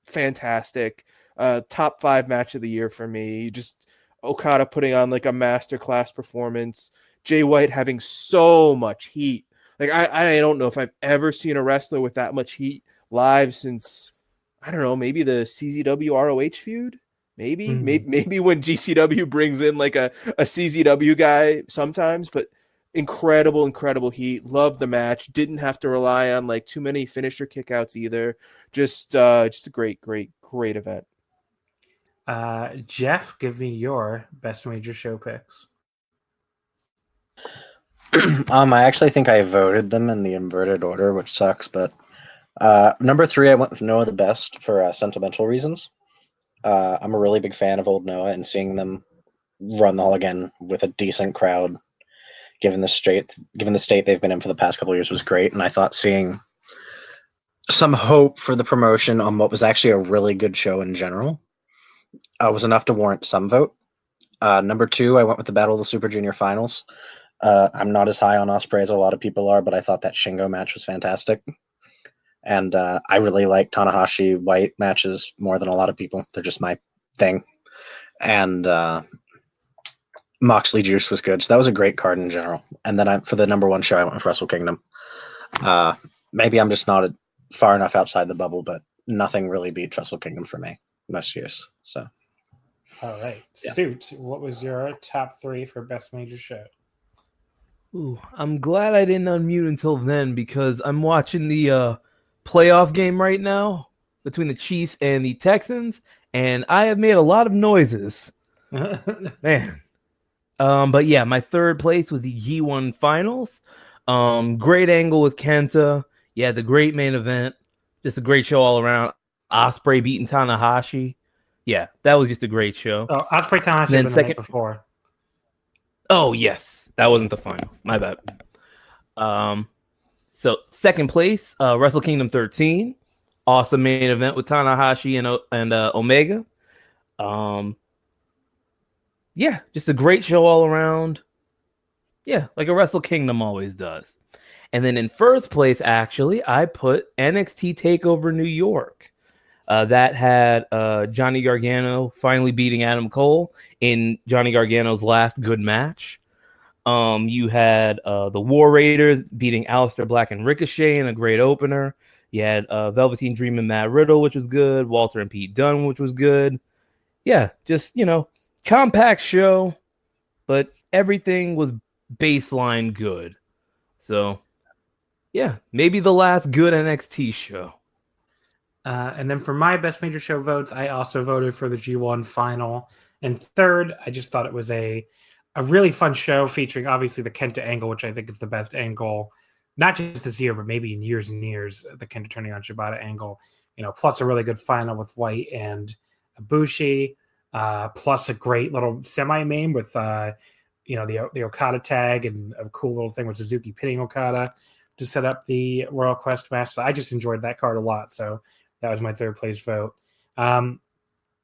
fantastic. Top 5 match of the year for me. Just Okada putting on like a masterclass performance. Jay White having so much heat. Like I don't know if I've ever seen a wrestler with that much heat live since, I don't know, maybe the CZW ROH feud. Maybe when GCW brings in like a CZW guy sometimes, but incredible heat. Loved the match. Didn't have to rely on like too many finisher kickouts either. Just a great event. Jeff, give me your best major show picks. I actually think I voted them in the inverted order, which sucks, but number 3, I went with Noah the Best for sentimental reasons. I'm a really big fan of old Noah, and seeing them run the hall again with a decent crowd, given the state they've been in for the past couple of years, was great. And I thought seeing some hope for the promotion on what was actually a really good show in general was enough to warrant some vote. Number 2, I went with the Battle of the Super Junior Finals. I'm not as high on Ospreay as a lot of people are, but I thought that Shingo match was fantastic. And I really like Tanahashi White matches more than a lot of people. They're just my thing. And Moxley Juice was good. So that was a great card in general. And then for the number 1 show, I went with Wrestle Kingdom. Maybe I'm just not far enough outside the bubble, but nothing really beats Wrestle Kingdom for me most years. So, all right. Yeah. Suit, what was your top 3 for best major show? Ooh, I'm glad I didn't unmute until then because I'm watching the playoff game right now between the Chiefs and the Texans, and I have made a lot of noises. Man. But yeah, my third place was the G1 Finals. Great angle with Kenta. Yeah, the great main event. Just a great show all around. Osprey beating Tanahashi. Yeah, that was just a great show. Oh, Osprey Tanahashi Then been the night second- before. Oh, yes. That wasn't the finals. My bad. So second place, Wrestle Kingdom 13. Awesome main event with Tanahashi and Omega. Yeah, just a great show all around. Yeah, like a Wrestle Kingdom always does. And then in first place, actually, I put NXT TakeOver New York. That had Johnny Gargano finally beating Adam Cole in Johnny Gargano's last good match. You had the War Raiders beating Aleister Black and Ricochet in a great opener. You had Velveteen Dream and Matt Riddle, which was good. Walter and Pete Dunne, which was good. Yeah, just, compact show, but everything was baseline good. So, yeah, maybe the last good NXT show. And then for my best major show votes, I also voted for the G1 final. And third, I just thought it was a really fun show featuring obviously the Kenta angle, which I think is the best angle, not just this year, but maybe in years and years, the Kenta turning on Shibata angle, plus a really good final with White and Ibushi, plus a great little semi-main with, the Okada tag and a cool little thing with Suzuki pinning Okada to set up the Royal Quest match. So I just enjoyed that card a lot. So that was my third place vote. And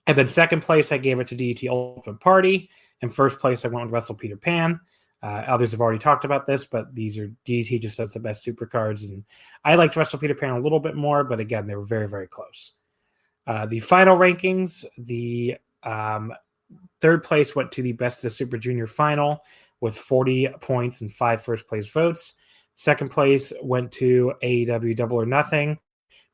then second place, I gave it to DDT Ultimate Party. And first place, I went with Wrestle Peter Pan. Others have already talked about this, but these are DDT just does the best super cards. And I liked Wrestle Peter Pan a little bit more, but again, they were very, very close. The final rankings, the third place went to the Best of the Super Junior final with 40 points and 5 first place votes. Second place went to AEW Double or Nothing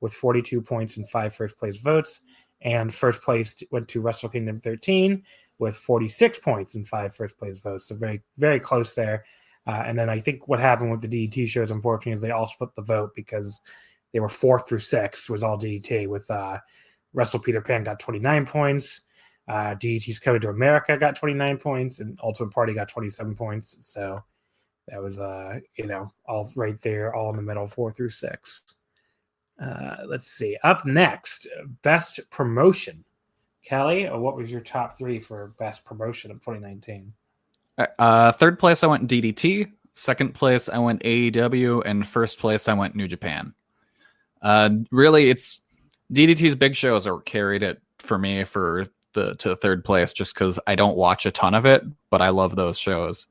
with 42 points and 5 first place votes. And first place went to Wrestle Kingdom 13 with 46 points and 5 first place votes. So very, very close there. And then I think what happened with the DDT shows, unfortunately, is they all split the vote because they were 4th through 6th was all DDT, with Wrestle Peter Pan got 29 points. DDT's Coming to America got 29 points, and Ultimate Party got 27 points. So that was, all right there, all in the middle, 4 through 6. Let's see. Up next, best promotion. Kelly, what was your top 3 for best promotion of 2019? Third place, I went DDT. Second place, I went AEW. And first place, I went New Japan. Really, it's DDT's big shows are carried it for me to third place just because I don't watch a ton of it, but I love those shows.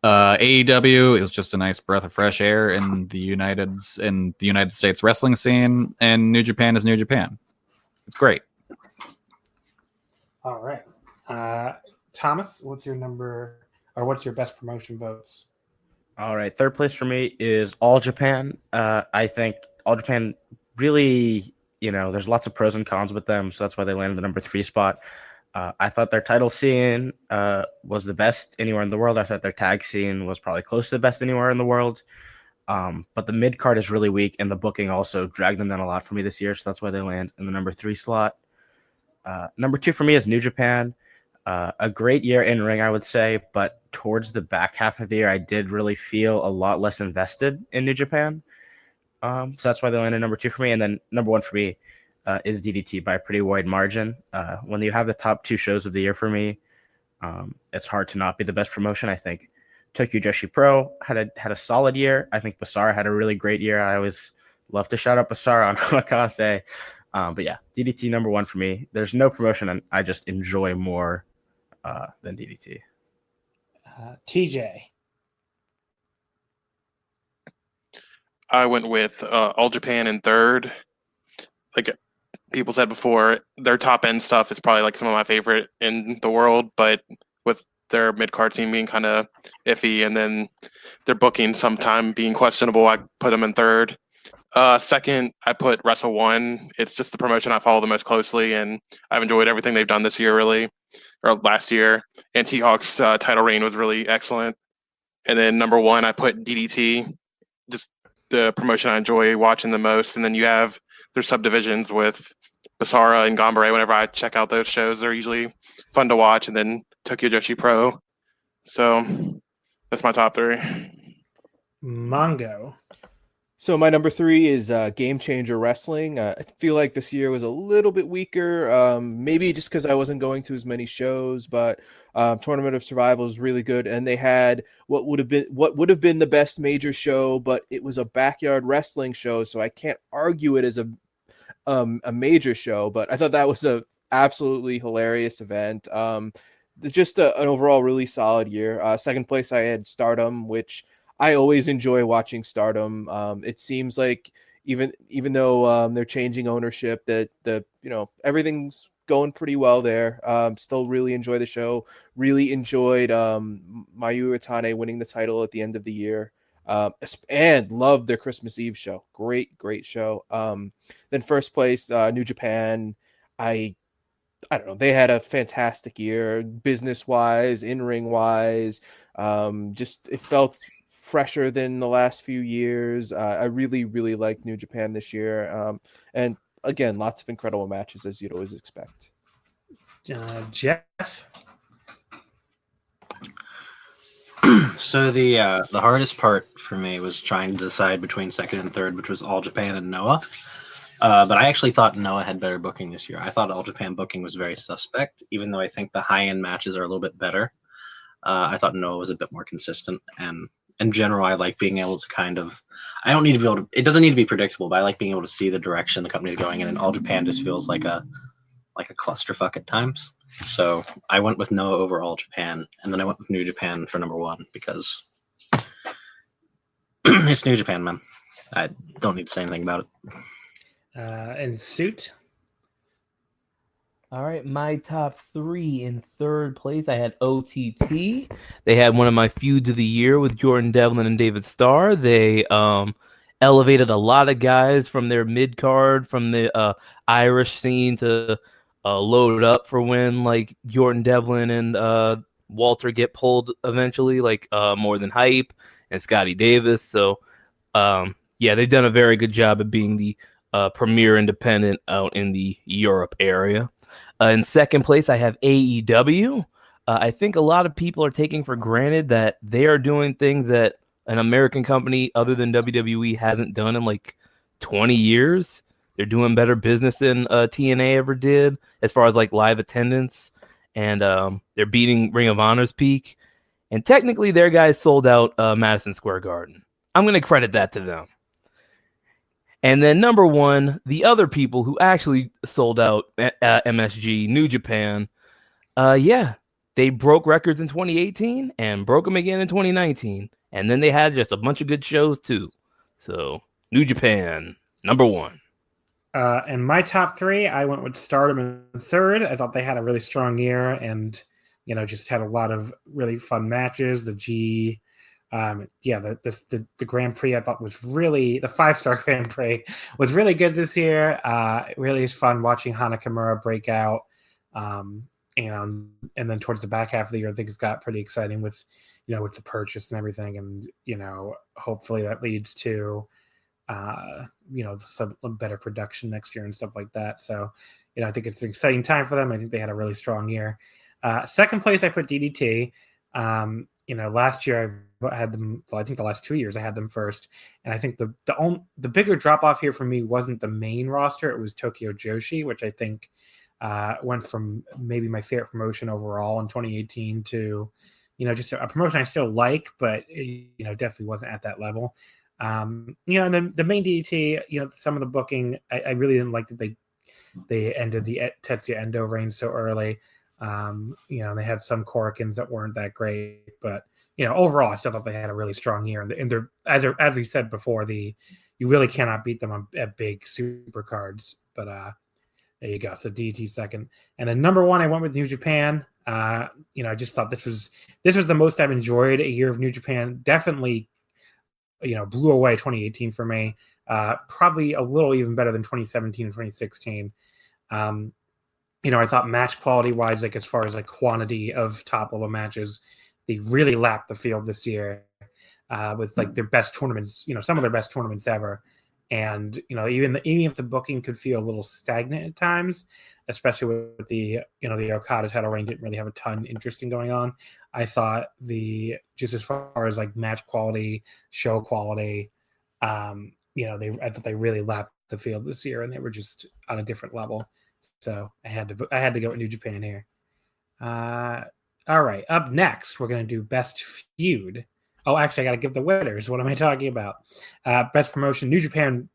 AEW is just a nice breath of fresh air in the United States wrestling scene, and New Japan is New Japan. It's great. All right, Thomas, what's your best promotion votes? All right, third place for me is All Japan. I think All Japan really, there's lots of pros and cons with them, so that's why they landed the number 3 spot. I thought their title scene was the best anywhere in the world. I thought their tag scene was probably close to the best anywhere in the world. But the mid card is really weak, and the booking also dragged them down a lot for me this year, so that's why they land in the number 3 slot. Number 2 for me is New Japan. A great year in ring, I would say, but towards the back half of the year, I did really feel a lot less invested in New Japan. So that's why they landed number 2 for me. And then number 1 for me is DDT by a pretty wide margin. When you have the top 2 shows of the year for me, it's hard to not be the best promotion. I think Tokyo Joshi Pro had a solid year. I think Basara had a really great year. I always love to shout out Basara on Omakase. But yeah, DDT number 1 for me. There's no promotion I just enjoy more than DDT. TJ. I went with All Japan in third. Like people said before, their top end stuff is probably like some of my favorite in the world, but with their mid card team being kind of iffy and then their booking sometime being questionable, I put them in third. Second, I put Wrestle One. It's just the promotion I follow the most closely, and I've enjoyed everything they've done this year, really, or last year. And T-Hawk's title reign was really excellent. And then number 1, I put DDT, just the promotion I enjoy watching the most. And then you have their subdivisions with Basara and Gambare. Whenever I check out those shows, they're usually fun to watch. And then Tokyo Joshi Pro. So that's my top 3. Mongo. So my number 3 is Game Changer Wrestling. I feel like this year was a little bit weaker, maybe just because I wasn't going to as many shows. But Tournament of Survival is really good, and they had what would have been the best major show, but it was a backyard wrestling show, so I can't argue it as a major show. But I thought that was a absolutely hilarious event. Just an overall really solid year. Second place, I had Stardom, which I always enjoy watching Stardom. It seems like even though they're changing ownership, that everything's going pretty well there. Still really enjoy the show. Really enjoyed Mayu Iwatani winning the title at the end of the year. And loved their Christmas Eve show. Great show. Then first place, New Japan. I don't know. They had a fantastic year, business wise, in ring wise. Just it felt fresher than the last few years. I really liked New Japan this year. And again, lots of incredible matches as you'd always expect. Jeff. So the hardest part for me was trying to decide between second and third, which was All Japan and Noah. But I actually thought Noah had better booking this year. I thought All Japan booking was very suspect, even though I think the high-end matches are a little bit better. I thought Noah was a bit more consistent, and in general, I like being able to I don't need to be able to, it doesn't need to be predictable, but I like being able to see the direction the company's going in, and All Japan just feels like a clusterfuck at times. So I went with Noah over All Japan, and then I went with New Japan for number 1 because it's New Japan, man. I don't need to say anything about it. And Suit. All right, my top 3 in third place, I had OTT. They had one of my feuds of the year with Jordan Devlin and David Starr. They elevated a lot of guys from their mid card, from the Irish scene to load up for when like Jordan Devlin and Walter get pulled eventually, like More Than Hype and Scotty Davis. So yeah, they've done a very good job of being the premier independent out in the Europe area. In second place, I have AEW. I think a lot of people are taking for granted that they are doing things that an American company other than WWE hasn't done in like 20 years. They're doing better business than TNA ever did as far as like live attendance. And they're beating Ring of Honor's peak. And technically, their guys sold out Madison Square Garden. I'm going to credit that to them. And then number 1, the other people who actually sold out MSG, New Japan. Yeah, they broke records in 2018 and broke them again in 2019. And then they had just a bunch of good shows too. So New Japan, number 1. And my top 3, I went with Stardom in third. I thought they had a really strong year and, just had a lot of really fun matches. The Grand Prix I thought was really, the 5-star Grand Prix was really good this year. It really is fun watching Hana Kimura break out. And then towards the back half of the year, I think it's got pretty exciting with the purchase and everything. And, hopefully that leads to, some better production next year and stuff like that. So, I think it's an exciting time for them. I think they had a really strong year. Second place, I put DDT. Last year I had them. Well, I think the last 2 years I had them first, and I think the bigger drop off here for me wasn't the main roster; it was Tokyo Joshi, which I think went from maybe my favorite promotion overall in 2018 to just a promotion I still like, but definitely wasn't at that level. And then the main DDT, some of the booking I really didn't like that they ended the Tetsuya Endo reign so early. They had some Korikins that weren't that great, but overall, I still thought they had a really strong year. And they're, as we said before, you really cannot beat them at big super cards. But there you go. So DT second, and then number 1, I went with New Japan. I just thought this was the most I've enjoyed a year of New Japan. Definitely, blew away 2018 for me. Probably a little even better than 2017 and 2016. I thought match quality wise, like as far as like quantity of top level matches, they really lapped the field this year with like their best tournaments, some of their best tournaments ever. And, even if the booking could feel a little stagnant at times, especially with the Okada title reign didn't really have a ton interesting going on. I thought just as far as like match quality, show quality, I thought they really lapped the field this year, and they were just on a different level. So I had to go with New Japan here. All right, up next we're gonna do best feud. Oh, actually, I gotta give the winners. What am I talking about? Best promotion. New Japan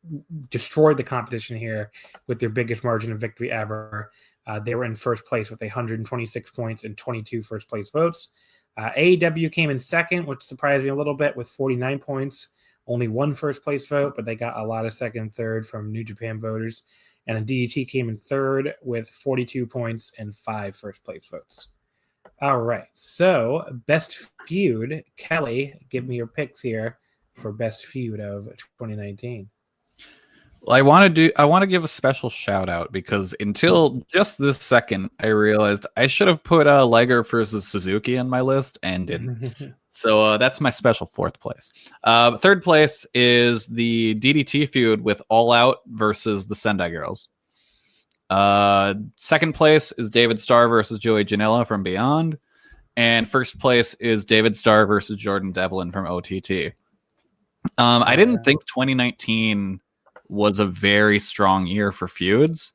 destroyed the competition here with their biggest margin of victory ever. They were in first place with 126 points and 22 first place votes. AEW came in second, which surprised me a little bit, with 49 points, only one first place vote, but they got a lot of second and third from New Japan voters. And then DDT came in third with 42 points and 5 first place votes. All right, so best feud. Kelly, give me your picks here for best feud of 2019. Well, I want to give a special shout out because until just this second, I realized I should have put Liger versus Suzuki on my list and didn't. So that's my special fourth place. Third place is the DDT feud with All Out versus the Sendai Girls. Second place is David Starr versus Joey Janela from Beyond. And first place is David Starr versus Jordan Devlin from OTT. I didn't think 2019 was a very strong year for feuds,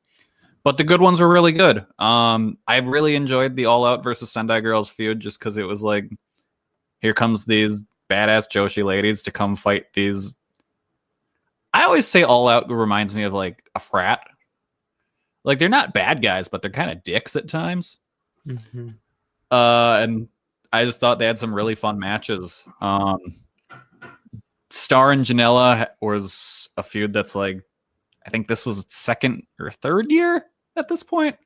but the good ones were really good. I really enjoyed the All Out versus Sendai Girls feud just because it was like, here comes these badass Joshi ladies to come fight these. I always say All Out reminds me of like a frat. Like, they're not bad guys, but they're kind of dicks at times. Mm-hmm. And I just thought they had some really fun matches. Star and Janela was a feud that's like, I think this was its second or third year at this point.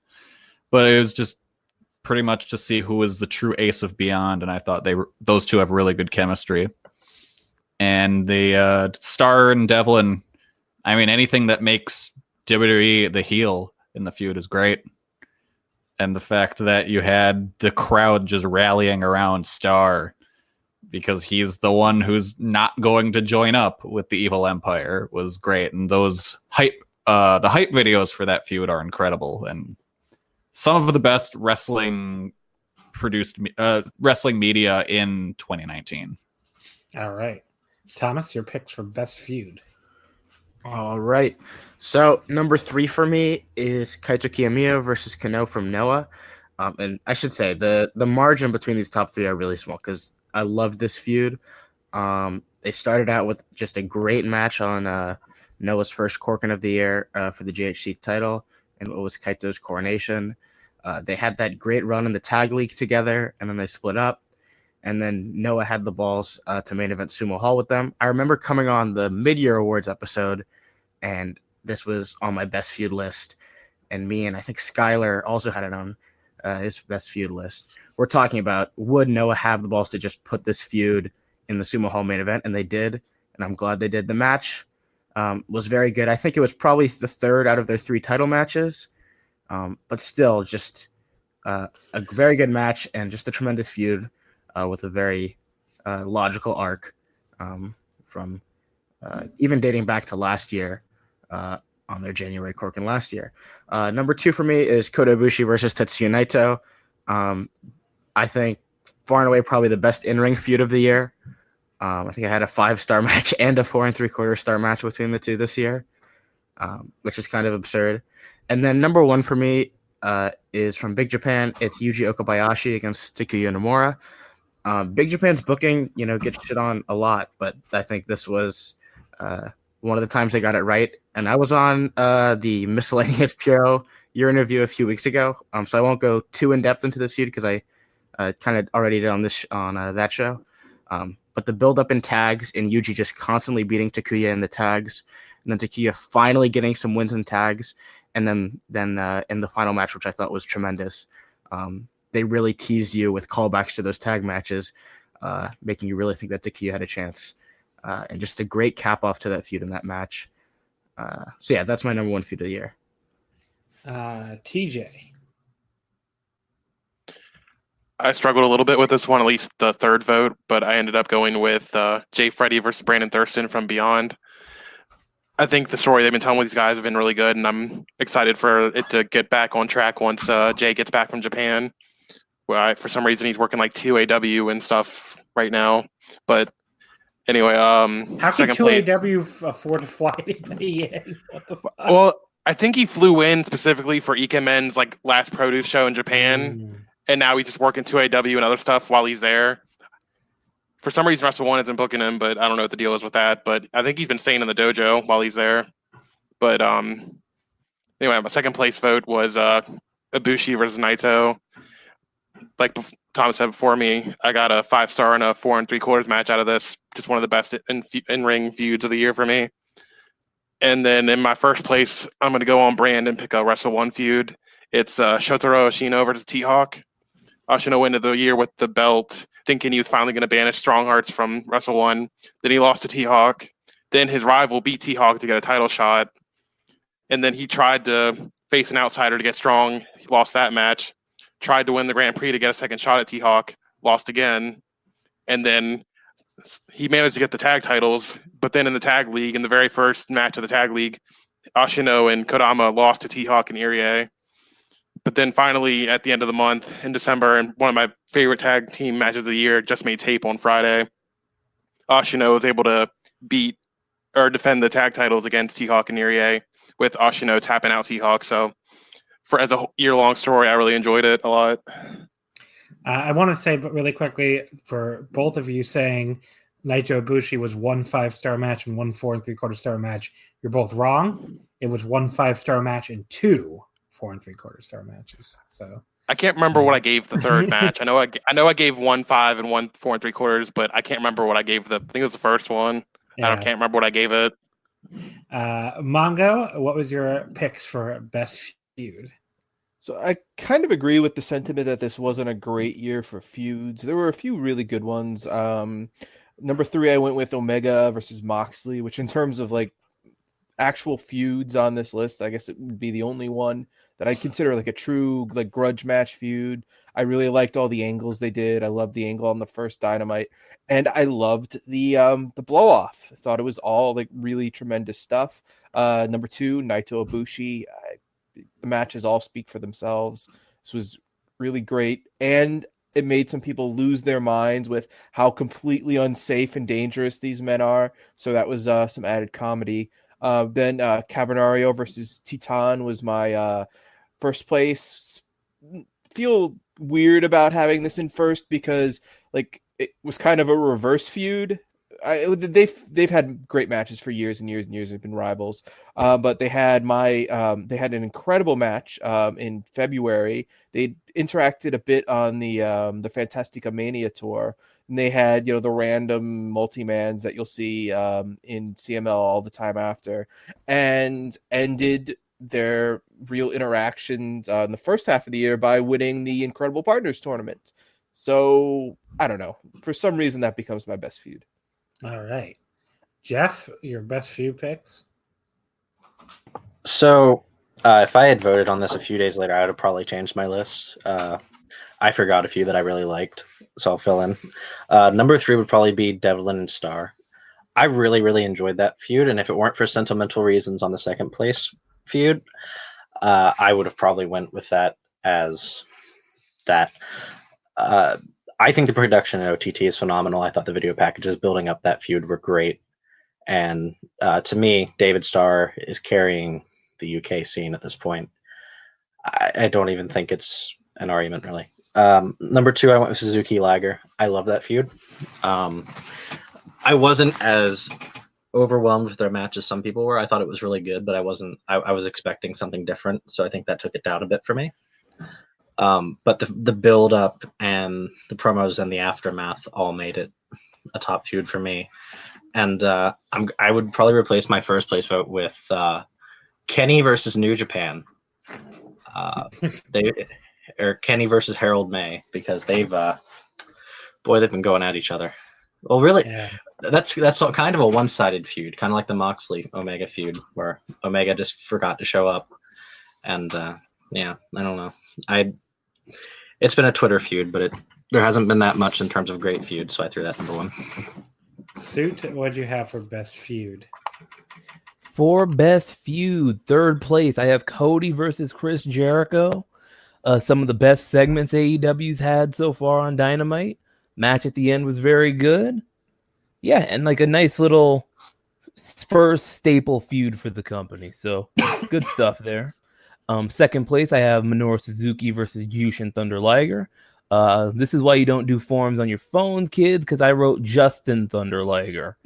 But it was just pretty much to see who was the true ace of Beyond. And I thought those two have really good chemistry. And the Star and Devlin, I mean, anything that makes WWE the heel in the feud is great. And the fact that you had the crowd just rallying around Star because he's the one who's not going to join up with the Evil Empire was great. And those the hype videos for that feud are incredible. And some of the best wrestling media in 2019. All right. Thomas, your picks for best feud. All right. So number 3 for me is Kaito Kiyomiya versus Kano from Noah. And I should say the margin between these top 3 are really small because I love this feud. They started out with just a great match on Noah's first Corkin of the year for the GHC title, and it was Kaito's coronation. They had that great run in the tag league together, and then they split up. And then Noah had the balls to main event Sumo Hall with them. I remember coming on the mid-year awards episode, and this was on my best feud list. And me and I think Skylar also had it on his best feud list. We're talking about, would Noah have the balls to just put this feud in the Sumo Hall main event? And they did, and I'm glad they did. The match was very good. I think it was probably the third out of their 3 title matches, but still just a very good match and just a tremendous feud with a very logical arc from even dating back to last year on their January Corkin last year. Number 2 for me is Kota Ibushi versus Tetsuya Naito. I think far and away probably the best in-ring feud of the year. I think I had a 5-star match and a 4 3/4 star match between the two this year, which is kind of absurd. And then number 1 for me is from Big Japan. It's Yuji Okabayashi against Takuya Nomura. Big Japan's booking, gets shit on a lot, but I think this was one of the times they got it right. And I was on the Miscellaneous Puro year interview a few weeks ago, so I won't go too in depth into this feud because I kind of already did on that show. But the build up in tags and Yuji just constantly beating Takuya in the tags, and then Takuya finally getting some wins in tags, and then in the final match, which I thought was tremendous, they really teased you with callbacks to those tag matches, making you really think that Takuya had a chance, and just a great cap off to that feud in that match. So yeah, that's my number 1 feud of the year. TJ. I struggled a little bit with this one, at least the third vote, but I ended up going with Jay Freddy versus Brandon Thurston from Beyond. I think the story they've been telling with these guys have been really good, and I'm excited for it to get back on track once Jay gets back from Japan. Well, for some reason, he's working like 2AW and stuff right now. But Anyway, How can second 2AW afford to fly anybody in? What the fuck? Well, I think he flew in specifically for Ikemen's like last produce show in Japan, and now he's just working 2AW and other stuff while he's there. For some reason, Wrestle One isn't booking him, but I don't know what the deal is with that. But I think he's been staying in the dojo while he's there. But anyway, my second place vote was Ibushi versus Naito. Like Tom said before me, I got a 5-star and a 4 3/4 match out of this. Just one of the best in-ring feuds of the year for me. And then in my first place, I'm going to go on brand and pick a Wrestle One feud. It's Shotaro Ashino versus T-Hawk. Ashino went into the year with the belt, thinking he was finally going to banish Strong Hearts from Wrestle One. Then he lost to T-Hawk. Then his rival beat T-Hawk to get a title shot. And then he tried to face an outsider to get strong. He lost that match. Tried to win the Grand Prix to get a second shot at T-Hawk. Lost again. And then he managed to get the tag titles. But then in the tag league, in the very first match of the tag league, Ashino and Kodama lost to T-Hawk and Irie. But then finally, at the end of the month, in December, and one of my favorite tag team matches of the year, just made tape on Friday, Ashino was able to beat or defend the tag titles against T-Hawk and Irie, with Ashino tapping out T-Hawk. So as a year-long story, I really enjoyed it a lot. I want to say really quickly for both of you saying Naito Ibushi was 1 5-star match and 1 4 3/4-star match. You're both wrong. It was 1 5-star match and 2 4 3/4-star matches. So I can't remember what I gave the third match. I know I gave 1 5 and 1 4 3/4, but I can't remember what I gave I think it was the first one. Yeah. I can't remember what I gave it. Mongo, what was your picks for best feud? So I kind of agree with the sentiment that this wasn't a great year for feuds. There were a few really good ones. Number 3, I went with Omega versus Moxley, which in terms of like actual feuds on this list, I guess it would be the only one that I consider like a true like grudge match feud. I really liked all the angles they did. I loved the angle on the first Dynamite, and I loved the blow off. I thought it was all like really tremendous stuff. Number 2, Naito Ibushi. The matches all speak for themselves. This was really great, and it made some people lose their minds with how completely unsafe and dangerous these men are. So that was some added comedy. Then Cavernario versus Titan was my first place. Feel weird about having this in first because like it was kind of a reverse feud. They've had great matches for years and years and years. They've been rivals, but they had an incredible match in February. They interacted a bit on the Fantastica Mania tour, and they had the random multi-mans that you'll see in CML all the time after, and ended their real interactions in the first half of the year by winning the Incredible Partners tournament. So I don't know, for some reason that becomes my best feud. All right. Jeff, your best few picks? So if I had voted on this a few days later, I would have probably changed my list. I forgot a few that I really liked, so I'll fill in. Number 3 would probably be Devlin and Star. I really, really enjoyed that feud, and if it weren't for sentimental reasons on the second place feud, I would have probably went with that as that. I think the production in OTT is phenomenal. I thought the video packages building up that feud were great. And to me, David Starr is carrying the UK scene at this point. I don't even think it's an argument, really. Number 2, I went with Suzuki Liger. I love that feud. I wasn't as overwhelmed with their match as some people were. I thought it was really good, but I wasn't. I was expecting something different, so I think that took it down a bit for me. But the build up and the promos and the aftermath all made it a top feud for me. And I would probably replace my first place vote with Kenny versus New Japan. Or Kenny versus Harold May, because they've been going at each other. Well, really, yeah. That's kind of a one-sided feud, kind of like the Moxley Omega feud, where Omega just forgot to show up. And yeah, I don't know. It's been a Twitter feud, but there hasn't been that much in terms of great feud, so I threw that number 1. Suit, what'd you have for best feud? For best feud, third place, I have Cody versus Chris Jericho. Some of the best segments AEW's had so far on Dynamite. Match at the end was very good. Yeah, and like a nice little first staple feud for the company. So good stuff there. Second place, I have Minoru Suzuki versus Jushin Thunder Liger. This is why you don't do forums on your phones, kids, because I wrote Justin Thunder Liger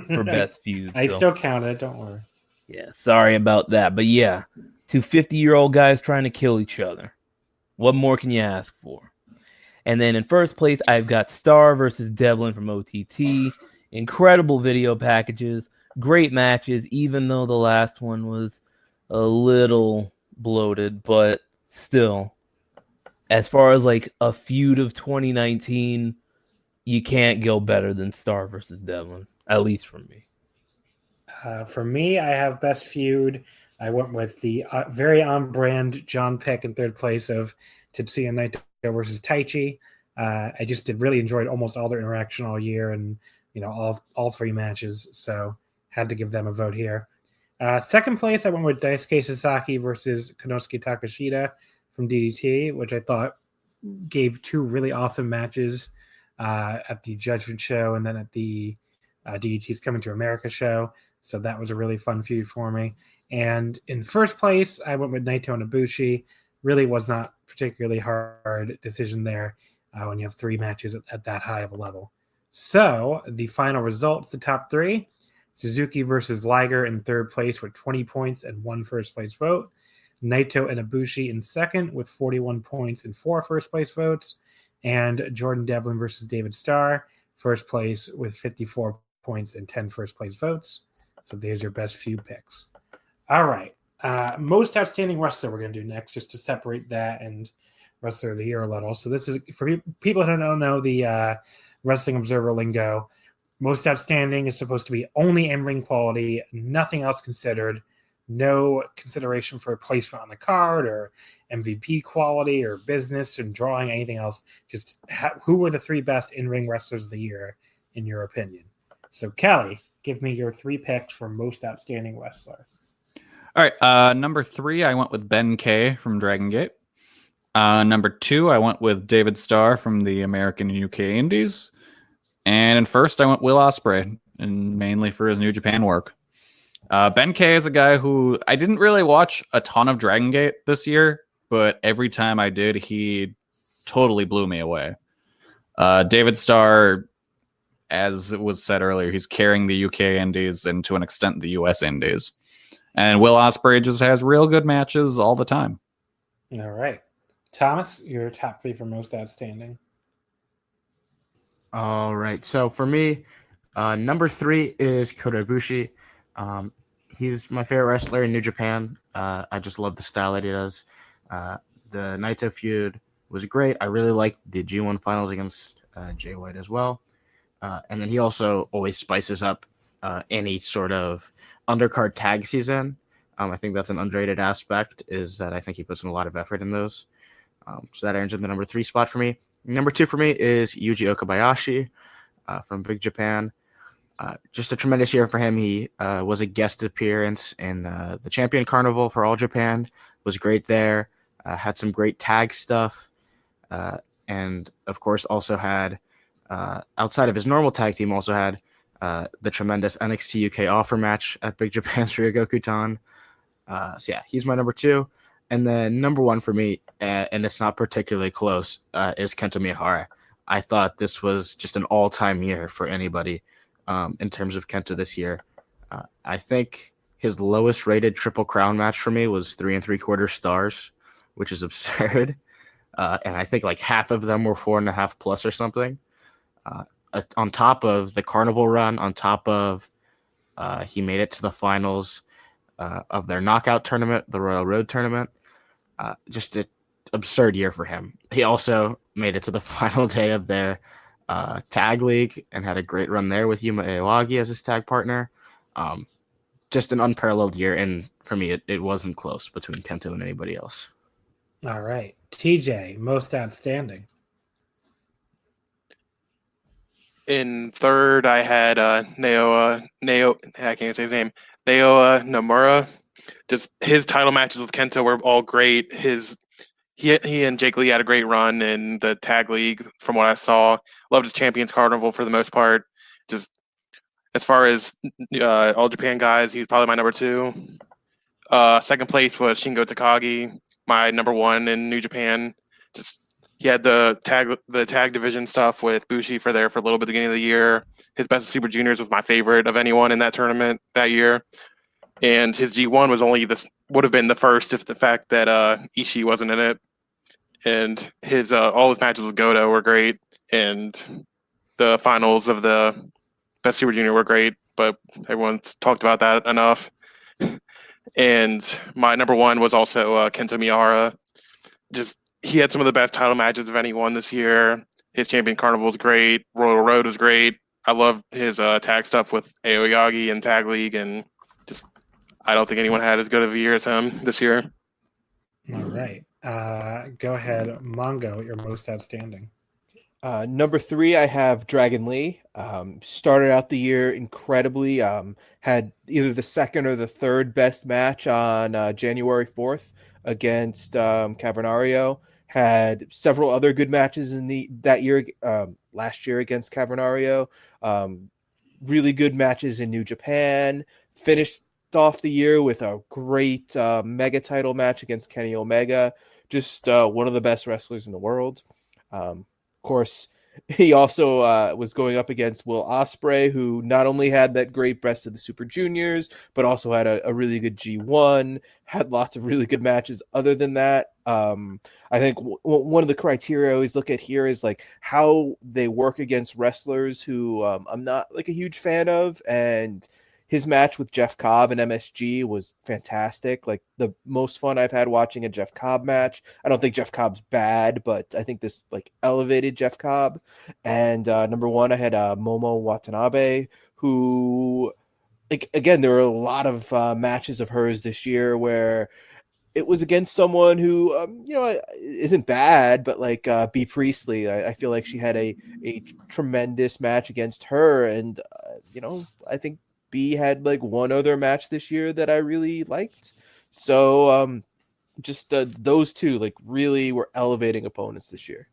for best feud. I so. still count it. Don't worry. Yeah, sorry about that. But yeah, two 50-year-old guys trying to kill each other. What more can you ask for? And then in first place, I've got Star versus Devlin from OTT. Incredible video packages, great matches, even though the last one was a little bloated, but still, as far as like a feud of 2019, you can't go better than Star versus Devlin, at least for me. For me, I have best feud. I went with the very on-brand John Peck in third place of Tetsuya Naito versus Taichi. I just really enjoyed almost all their interaction all year, and all three matches. So had to give them a vote here. Second place, I went with Daisuke Sasaki versus Konosuke Takashita from DDT, which I thought gave two really awesome matches at the Judgment Show and then at the DDT's Coming to America show. So that was a really fun feud for me. And in first place, I went with Naito and Ibushi. Really was not particularly hard decision there when you have three matches at that high of a level. So the final results, the top three, Suzuki versus Liger in third place with 20 points and one first place vote. Naito and Ibushi in second with 41 points and four first place votes. And Jordan Devlin versus David Starr, first place with 54 points and 10 first place votes. So there's your best few picks. All right. Most outstanding wrestler we're going to do next, just to separate that and wrestler of the year a little. So this is, for people who don't know the Wrestling Observer lingo, most outstanding is supposed to be only in-ring quality, nothing else considered, no consideration for placement on the card or MVP quality or business and drawing, anything else. Just who were the three best in-ring wrestlers of the year, in your opinion? So, Kelly, give me your three picks for most outstanding wrestler. All right. Number 3, I went with Ben Kay from Dragon Gate. Number 2, I went with David Starr from the American and UK Indies. And in first, I went Will Ospreay, and mainly for his New Japan work. Ben Kay is a guy who I didn't really watch a ton of Dragon Gate this year, but every time I did, he totally blew me away. David Starr, as it was said earlier, he's carrying the UK Indies and to an extent the US Indies. And Will Ospreay just has real good matches all the time. All right. Thomas, your top 3 for most outstanding. All right. So for me, number 3 is Kota Ibushi. He's my favorite wrestler in New Japan. I just love the style that he does. The Naito feud was great. I really liked the G1 finals against Jay White as well. And then he also always spices up any sort of undercard tag season. I think that's an underrated aspect, is that I think he puts in a lot of effort in those. So that earns him the number 3 spot for me. Number 2 for me is Yuji Okabayashi from Big Japan. Just a tremendous year for him. He was a guest appearance in the Champion Carnival for All Japan. Was great there. Had some great tag stuff. And, of course, also had, outside of his normal tag team, also had the tremendous NXT UK offer match at Big Japan's Ryogokutan. So, yeah, he's my number 2. And then number 1 for me, and it's not particularly close, is Kento Miyahara. I thought this was just an all-time year for anybody in terms of Kento this year. I think his lowest rated Triple Crown match for me was 3 3/4 stars, which is absurd. And I think like half of them were 4.5 plus or something. On top of the Carnival run, on top of he made it to the finals of their knockout tournament, the Royal Road tournament. Just an absurd year for him. He also made it to the final day of their tag league and had a great run there with Yuma Iwagi as his tag partner. Just an unparalleled year, and for me, it wasn't close between Kento and anybody else. All right. TJ, most outstanding. In third, I had I can't say his name, Naoya Nomura. Just his title matches with Kento were all great. He and Jake Lee had a great run in the tag league from what I saw. Loved his Champions Carnival for the most part. Just As far as All Japan guys, he's probably my number 2. Second place was Shingo Takagi, my number 1 in New Japan. Just he had the tag division stuff with Bushi for a little bit at the beginning of the year. His Best of Super Juniors was my favorite of anyone in that tournament that year. And his G1 would have been the first if the fact that Ishii wasn't in it. And his all his matches with Goto were great, and the finals of the Best Super Junior were great, but everyone's talked about that enough. And my number 1 was also Kento Miyahara. Just he had some of the best title matches of anyone this year. His Champion Carnival was great. Royal Road was great. I loved his tag stuff with Aoyagi and Tag League, and just I don't think anyone had as good of a year as him this year. All right. Go ahead, Mongo, your most outstanding. Number 3, I have Dragon Lee. Started out the year incredibly. Had either the second or the third best match on January 4th against Cavernario. Had several other good matches that year, last year against Cavernario. Really good matches in New Japan. Finished off the year with a great mega title match against Kenny Omega. Just one of the best wrestlers in the world. Of course, he also was going up against Will Ospreay, who not only had that great Best of the Super Juniors, but also had a really good G1, had lots of really good matches other than that. I think one of the criteria I always look at here is like how they work against wrestlers who I'm not like a huge fan of, and his match with Jeff Cobb and MSG was fantastic. Like the most fun I've had watching a Jeff Cobb match. I don't think Jeff Cobb's bad, but I think this like elevated Jeff Cobb. And number 1, I had Momo Watanabe, who, like, again, there were a lot of matches of hers this year where it was against someone who, isn't bad, but like B. Priestley, I feel like she had a tremendous match against her. And, I think B had like one other match this year that I really liked. So just those two like really were elevating opponents this year.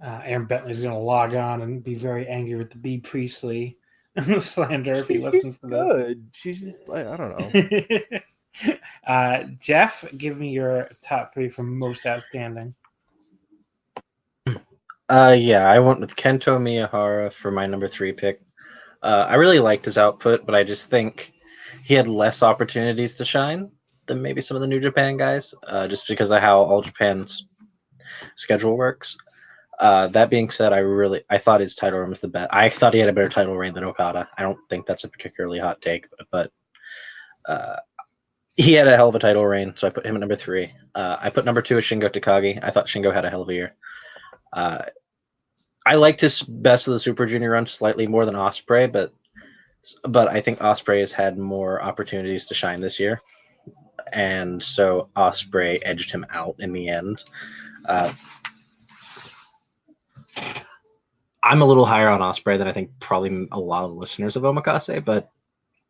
Aaron Bentley's going to log on and be very angry with the B. Priestley slander if he listens to good. She's just like, I don't know. Jeff, give me your top 3 from most outstanding. Yeah, I went with Kento Miyahara for my number 3 pick. I really liked his output, but I just think he had less opportunities to shine than maybe some of the New Japan guys, just because of how All Japan's schedule works. That being said, I thought his title reign was the best. I thought he had a better title reign than Okada. I don't think that's a particularly hot take, but he had a hell of a title reign, so I put him at number 3. I put number 2 as Shingo Takagi. I thought Shingo had a hell of a year. I liked his Best of the Super Junior run slightly more than Ospreay, but I think Ospreay has had more opportunities to shine this year, and so Ospreay edged him out in the end. I'm a little higher on Ospreay than I think probably a lot of listeners of Omakase, but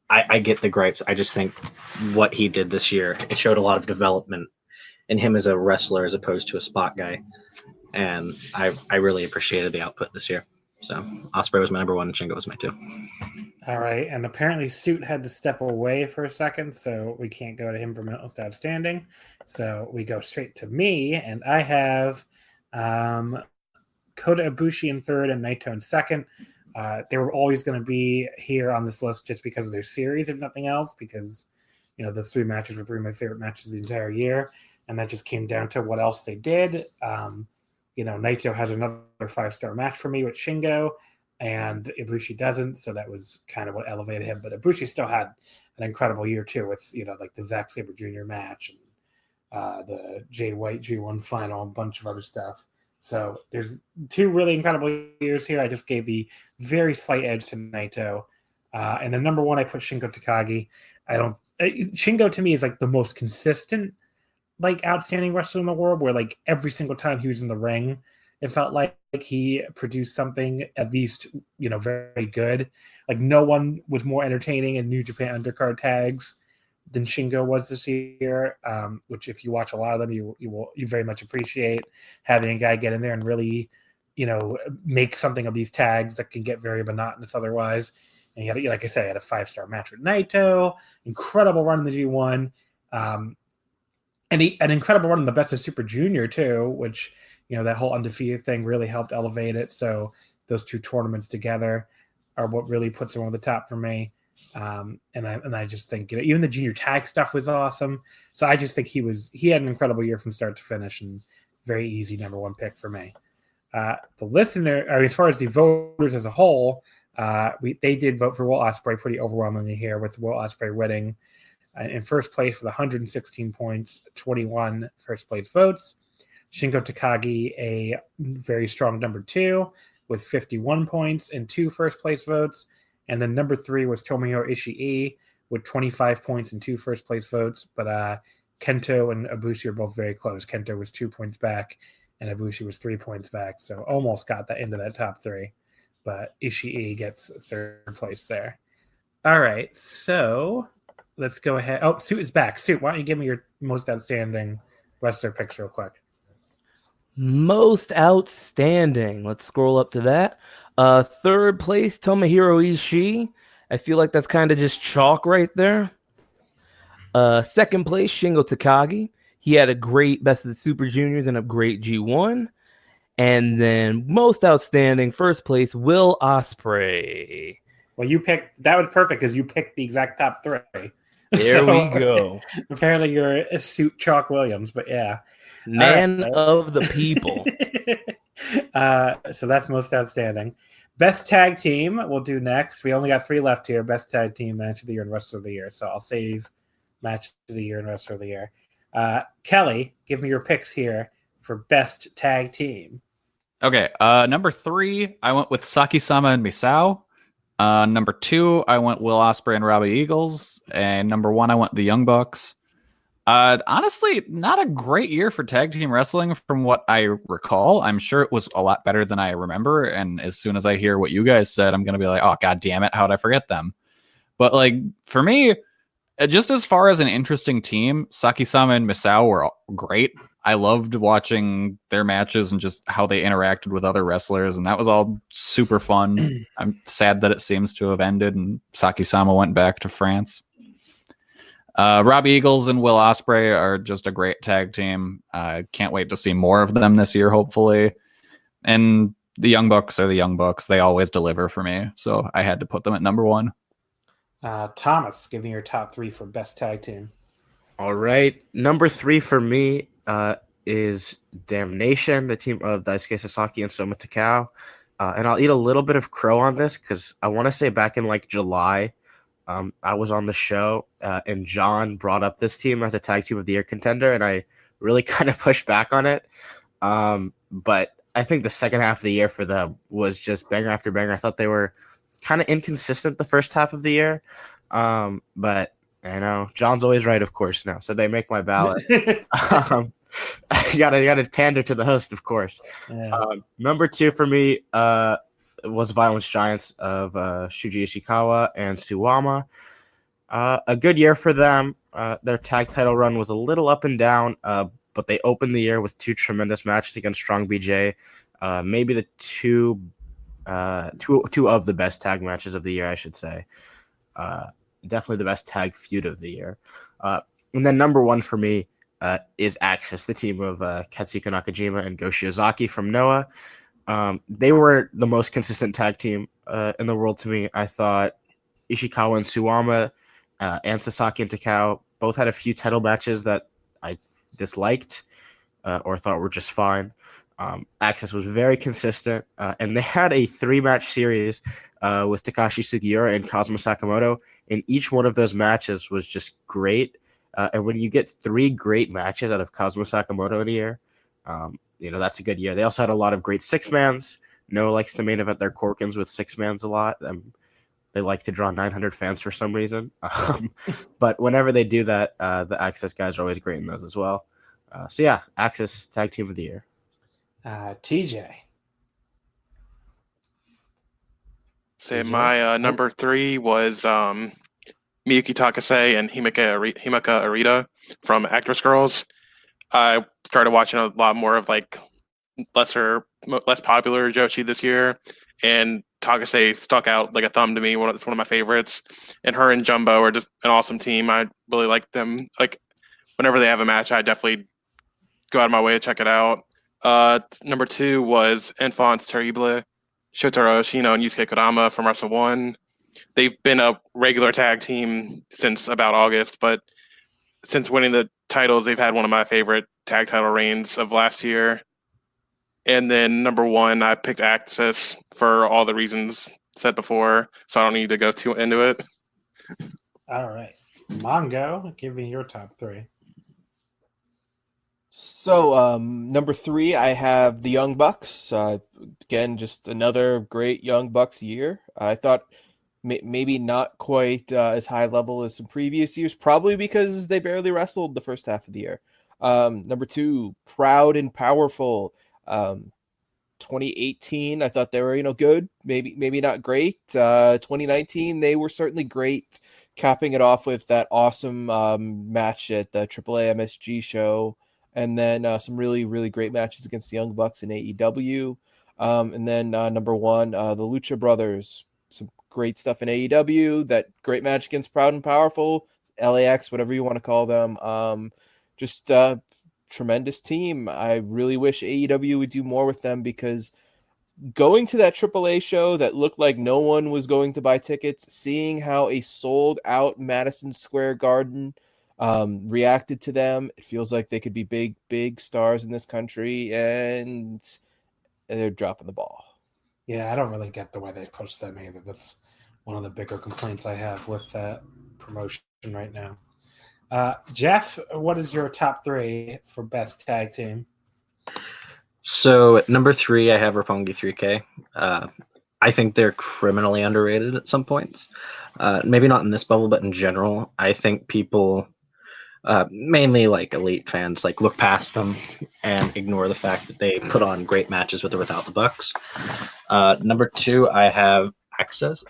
I get the gripes. I just think what he did this year, it showed a lot of development in him as a wrestler as opposed to a spot guy. And I really appreciated the output this year. So Ospreay was my number 1, and Shingo was my 2. All right, and apparently Suit had to step away for a second, so we can't go to him for most outstanding. So we go straight to me, and I have Kota Ibushi in 3rd and Naito in 2nd. They were always going to be here on this list just because of their series, if nothing else, because the 3 matches were 3 of my favorite matches the entire year, and that just came down to what else they did. Naito has another 5-star match for me with Shingo, and Ibushi doesn't, so that was kind of what elevated him. But Ibushi still had an incredible year too, with like the Zack Sabre Jr. match and the Jay White G1 final, and a bunch of other stuff. So there's 2 really incredible years here. I just gave the very slight edge to Naito, and then number 1 I put Shingo Takagi. Shingo to me is like the most consistent, like, outstanding wrestler in the world, where like every single time he was in the ring, it felt like he produced something at least, very good. Like no one was more entertaining in New Japan undercard tags than Shingo was this year. Which if you watch a lot of them, you very much appreciate having a guy get in there and really, make something of these tags that can get very monotonous otherwise. And he had, like I said, he had a 5-star match with Naito, incredible run in the G1, and an incredible run in the Best of Super Junior too, which, that whole undefeated thing really helped elevate it. So those two tournaments together are what really puts him on the top for me. And I just think even the junior tag stuff was awesome. So I just think he had an incredible year from start to finish, and very easy number one pick for me. As far as the voters as a whole, they did vote for Will Ospreay pretty overwhelmingly here, with Will Ospreay winning in first place with 116 points, 21 first place votes. Shingo Takagi, a very strong number 2 with 51 points and 2 first place votes. And then number 3 was Tomohiro Ishii with 25 points and 2 first place votes. But Kento and Ibushi are both very close. Kento was 2 points back, and Ibushi was 3 points back. So almost got that into that top 3. But Ishii gets third place there. All right, so let's go ahead. Oh, Suit is back. Suit, why don't you give me your most outstanding wrestler picks real quick? Most outstanding. Let's scroll up to that. Third place, Tomohiro Ishii. I feel like that's kind of just chalk right there. Second place, Shingo Takagi. He had a great Best of the Super Juniors and a great G1. And then most outstanding, first place, Will Ospreay. Well, that was perfect because you picked the exact top 3. There we go. Apparently you're a Suit Chalk Williams, but yeah. Man of the people. So that's most outstanding. Best tag team we'll do next. We only got 3 left here. Best tag team, match of the year, and wrestler of the year. So I'll save match of the year and wrestler of the year. Kelly, give me your picks here for best tag team. Okay, number 3, I went with Saki-sama and Misao. Number 2, I went Will Ospreay and Robbie Eagles. And number 1, I went the Young Bucks. Honestly, not a great year for tag team wrestling from what I recall. I'm sure it was a lot better than I remember. And as soon as I hear what you guys said, I'm going to be like, oh, God damn it. How'd I forget them? But like, for me, just as far as an interesting team, Saki-sama and Misao were great. I loved watching their matches and just how they interacted with other wrestlers. And that was all super fun. I'm sad that it seems to have ended and Saki-sama went back to France. Robbie Eagles and Will Ospreay are just a great tag team. I can't wait to see more of them this year, hopefully. And the Young Bucks are the Young Bucks. They always deliver for me. So I had to put them at number 1. Thomas, give me your top 3 for best tag team. All right. Number 3 for me is Damnation, the team of Daisuke Sasaki and Soma Takao. And I'll eat a little bit of crow on this because I want to say back in like July, I was on the show and John brought up this team as a tag team of the year contender, and I really kind of pushed back on it. But I think the second half of the year for them was just banger after banger. I thought they were kind of inconsistent the first half of the year. But I know John's always right, of course, now. So they make my ballot. I gotta pander to the host, of course. Yeah. Number 2 for me was Violence Giants of Shuji Ishikawa and Suwama. A good year for them. Their tag title run was a little up and down, but they opened the year with 2 tremendous matches against Strong BJ. Maybe the two of the best tag matches of the year, I should say. Definitely the best tag feud of the year. And then number 1 for me is Axis, the team of Katsuhiko Nakajima and Go Shiozaki from Noah. They were the most consistent tag team in the world to me. I thought Ishikawa and Suwama and Sasaki and Takao both had a few title matches that I disliked or thought were just fine. Axis was very consistent, and they had a 3-match series with Takashi Sugiura and Kazuma Sakamoto, and each one of those matches was just great. And when you get 3 great matches out of Kazuma Sakamoto in a year, that's a good year. They also had a lot of great 6-mans. Noah likes to main event their Corkins with 6-mans a lot. They like to draw 900 fans for some reason. But whenever they do that, the Axis guys are always great in those as well. So yeah, Axis Tag Team of the Year. TJ. Say my number 3 was Miyuki Takase and Himeka Arita from Actress Girls. I started watching a lot more of like less popular Joshi this year, and Takase stuck out like a thumb to me. It's one of my favorites. And her and Jumbo are just an awesome team. I really like them. Like whenever they have a match, I definitely go out of my way to check it out. Number 2 was Enfants Terrible, Shotaro Ashino and Yusuke Kodama from Wrestle 1. They've been a regular tag team since about August, but since winning the titles, they've had one of my favorite tag title reigns of last year. And then number 1, I picked Axis for all the reasons said before, so I don't need to go too into it. All right. Mongo, give me your top 3. So, number 3, I have the Young Bucks. Again, just another great Young Bucks year. I thought maybe not quite as high level as some previous years, probably because they barely wrestled the first half of the year. Number 2, Proud and Powerful. 2018, I thought they were, good, maybe not great. 2019, they were certainly great, capping it off with that awesome match at the AAA MSG show, and then some really, really great matches against the Young Bucks in AEW. And then number 1, the Lucha Brothers, some great stuff in AEW, that great match against Proud and Powerful, LAX, whatever you want to call them. Just tremendous team. I really wish AEW would do more with them, because going to that AAA show that looked like no one was going to buy tickets, seeing how a sold out Madison Square Garden reacted to them, it feels like they could be big, big stars in this country, and they're dropping the ball. Yeah, I don't really get the way they push them either. That's one of the bigger complaints I have with that promotion right now. Jeff, what is your top 3 for best tag team? So at number 3, I have Roppongi 3K. I think they're criminally underrated at some points. Maybe not in this bubble, but in general. I think people, mainly like elite fans, like look past them and ignore the fact that they put on great matches with or without the Bucks. Number 2, I have Axis.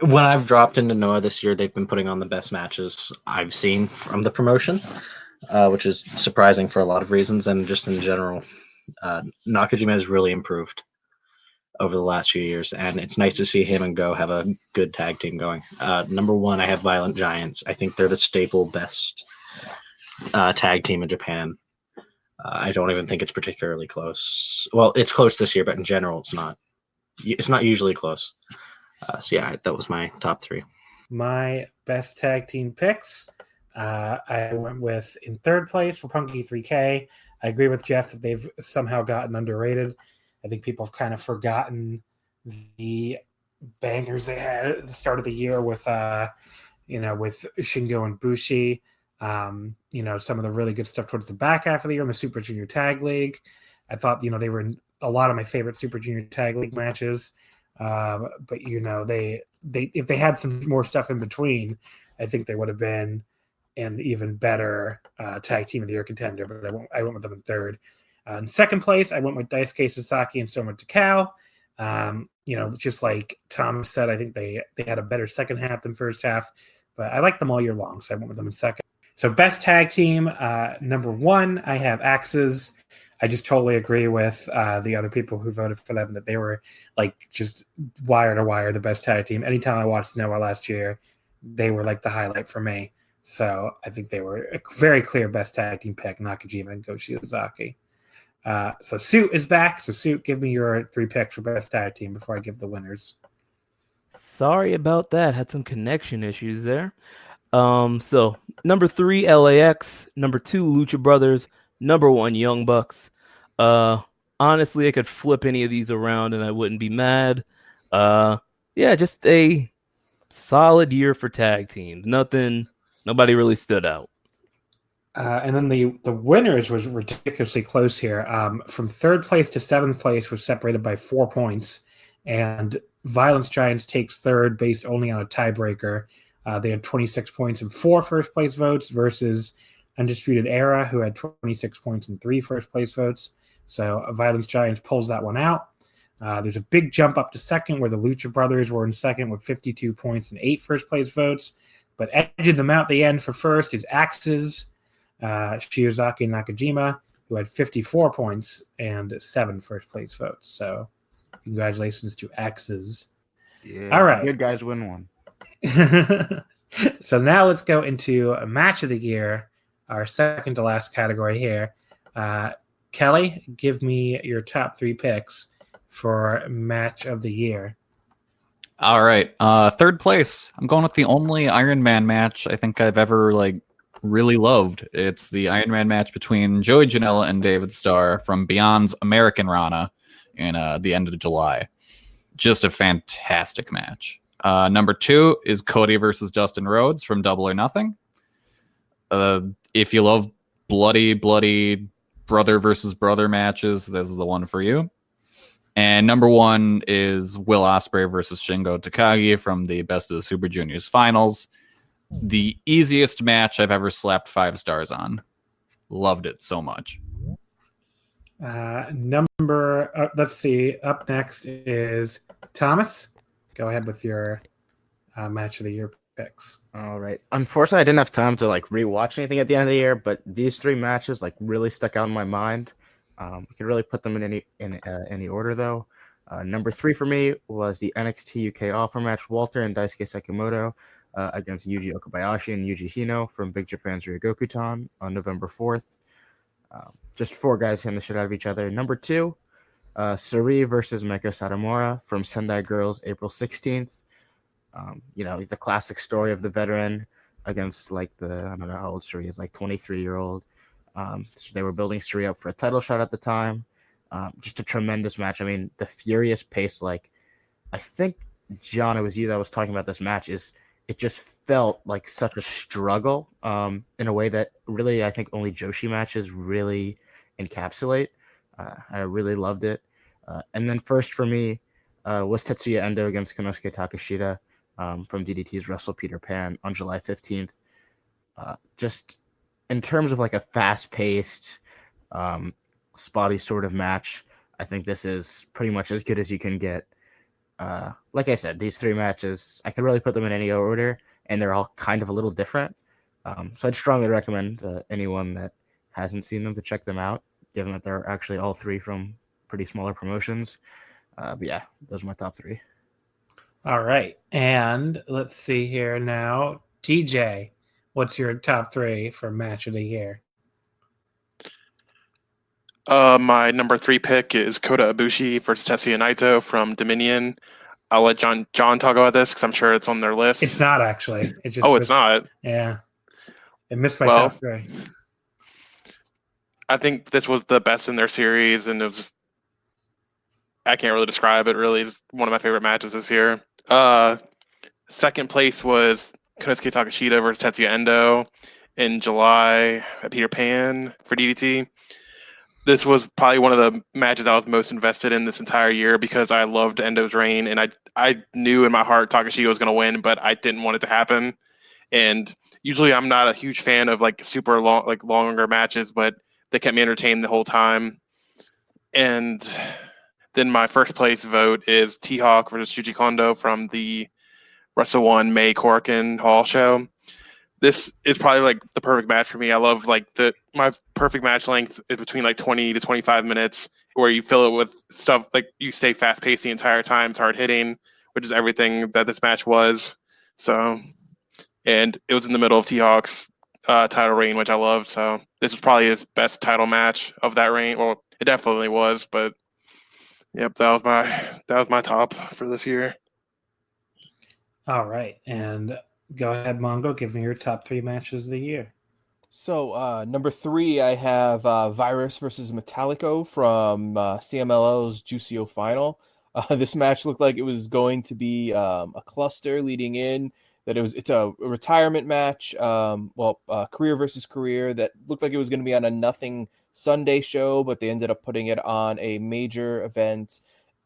When I've dropped into Noah this year, they've been putting on the best matches I've seen from the promotion, which is surprising for a lot of reasons. And just in general, Nakajima has really improved over the last few years, and it's nice to see him and Go have a good tag team going. Number 1, I have Violent Giants. I think they're the staple best tag team in Japan. I don't even think it's particularly close. Well, it's close this year, but in general, it's not. It's not usually close. So yeah, that was my top 3. My best tag team picks. I went with, in third place, Roppongi 3K. I agree with Jeff that they've somehow gotten underrated. I think people have kind of forgotten the bangers they had at the start of the year with, with Shingo and Bushi. Some of the really good stuff towards the back half of the year in the Super Junior Tag League. I thought, they were in a lot of my favorite Super Junior Tag League matches. But they if they had some more stuff in between, I think they would have been an even better tag team of the year contender. But I went with them in third. In second place, I went with Daisuke Sasaki and Soma Takao. Just like Tom said, I think they had a better second half than first half. But I like them all year long, so I went with them in second. So best tag team, number 1, I have Axes. I just totally agree with the other people who voted for them, that they were like just wire to wire the best tag team. Anytime I watched Noah last year, they were like the highlight for me. So I think they were a very clear best tag team pick, Nakajima and Go Shiozaki. So Suit is back. So Suit, give me your 3 picks for best tag team before I give the winners. Sorry about that. Had some connection issues there. So number 3, LAX. Number 2, Lucha Brothers. Number 1, Young Bucks. Honestly, I could flip any of these around and I wouldn't be mad. Just a solid year for tag teams. Nobody really stood out. And then the winners was ridiculously close here. From third place to seventh place was separated by 4 points, and Violence Giants takes third based only on a tiebreaker. They had 26 points and 4 first place votes versus Undisputed Era, who had 26 points and 3 first place votes. So Violence Giants pulls that one out. There's a big jump up to second where the Lucha Brothers were in second with 52 points and 8 first place votes. But edging them out the end for first is Axes, Shiozaki and Nakajima, who had 54 points and 7 first place votes. So congratulations to X's. Yeah, All right. good guys win one. So now let's go into a match of the year, our second to last category here. Kelly, give me your top 3 picks for match of the year. All right. Third place. I'm going with the only Iron Man match I think I've ever really loved. It's the Iron Man match between Joey Janela and David Starr from Beyond's American Rana in the end of July. Just a fantastic match. Number 2 is Cody versus Dustin Rhodes from Double or Nothing. If you love bloody brother versus brother matches, this is the one for you. And number 1 is Will Ospreay versus Shingo Takagi from the Best of the Super Juniors finals. The easiest match I've ever slapped 5 stars on. Loved it so much. Let's see. Up next is Thomas. Go ahead with your match of the year picks. All right. Unfortunately, I didn't have time to rewatch anything at the end of the year, but these 3 matches really stuck out in my mind. We could really put them in any order though. Number 3 for me was the NXT UK offer match, Walter and Daisuke Sekimoto against Yuji Okabayashi and Yuji Hino from Big Japan's Ryogokutan on November 4th. Just 4 guys hitting the shit out of each other. Number 2, Suri versus Meiko Satomura from Sendai Girls, April 16th. The classic story of the veteran against I don't know how old Suri is, 23-year-old. So they were building Suri up for a title shot at the time. Just a tremendous match. I mean, the furious pace, I think, John, it was you that was talking about this match, it just felt like such a struggle in a way that really I think only Joshi matches really encapsulate. I really loved it. And then first for me was Tetsuya Endo against Konosuke Takeshita from DDT's Wrestle Peter Pan on July 15th. Just in terms of a fast-paced, spotty sort of match, I think this is pretty much as good as you can get. Like I said, these 3 matches, I could really put them in any order, and they're all kind of a little different. So I'd strongly recommend anyone that hasn't seen them to check them out, given that they're actually all 3 from pretty smaller promotions. But yeah, those are my top 3. All right. And let's see here now. TJ, what's your top 3 for match of the year? My number 3 pick is Kota Ibushi versus Tetsuya Naito from Dominion. I'll let John talk about this because I'm sure it's on their list. It's not actually. It's not. Yeah, it missed my top 3. I think this was the best in their series, and it was. I can't really describe it. Really, it's one of my favorite matches this year. Second place was Konosuke Takeshita versus Tetsuya Endo in July at Peter Pan for DDT. This was probably one of the matches I was most invested in this entire year because I loved Endo's reign, and I knew in my heart Takeshita was going to win, but I didn't want it to happen. And usually I'm not a huge fan of super long, longer matches, but they kept me entertained the whole time. And then my first place vote is T-Hawk versus Shuji Kondo from the Wrestle One May Korakuen Hall show. This is probably the perfect match for me. I love my perfect match length is between 20 to 25 minutes, where you fill it with stuff you stay fast paced the entire time. It's hard hitting, which is everything that this match was. So, and it was in the middle of T-Hawk's title reign, which I loved. So this was probably his best title match of that reign. Well, it definitely was, but yep, that was my top for this year. All right, and go ahead, Mongo. Give me your top 3 matches of the year. So number 3, I have Virus versus Metallico from CMLL's Juicio final. This match looked like it was going to be a cluster leading in. It's a retirement match. Career versus career that looked like it was going to be on a nothing Sunday show, but they ended up putting it on a major event.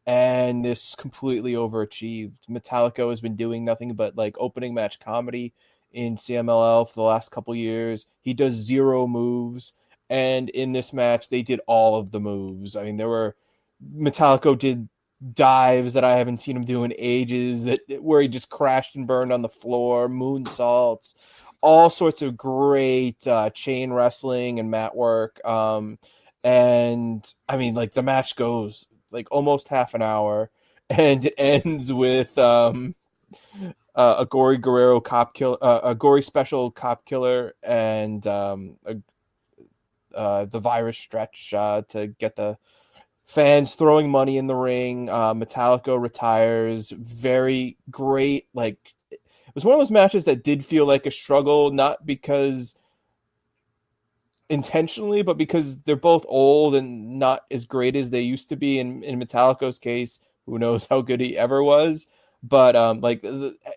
And this completely overachieved. Metallico has been doing nothing but opening match comedy in CMLL for the last couple years. He does 0 moves, and in this match they did all of the moves. I mean, Metallico did dives that I haven't seen him do in ages, where he just crashed and burned on the floor, moonsaults, all sorts of great chain wrestling and mat work. And I mean, like, the match goes like almost half an hour and ends with a Gory Guerrero cop kill, a Gory special cop killer, and the virus stretch to get the fans throwing money in the ring. Metallica retires. Very great. Like, it was one of those matches that did feel like a struggle, not because intentionally, but because they're both old and not as great as they used to be. In Metallica's case, who knows how good he ever was. But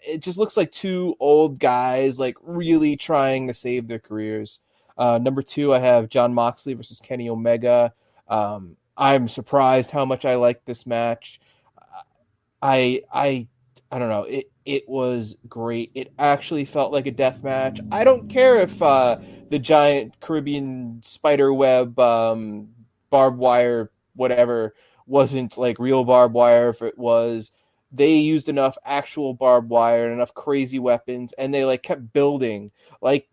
it just looks like two old guys like really trying to save their careers. Number 2, I have John Moxley versus Kenny Omega. I'm surprised how much I like this match. I don't know. It was great. It actually felt like a death match. I don't care if the giant Caribbean spider web barbed wire whatever wasn't like real barbed wire. If it was, they used enough actual barbed wire and enough crazy weapons, and they like kept building like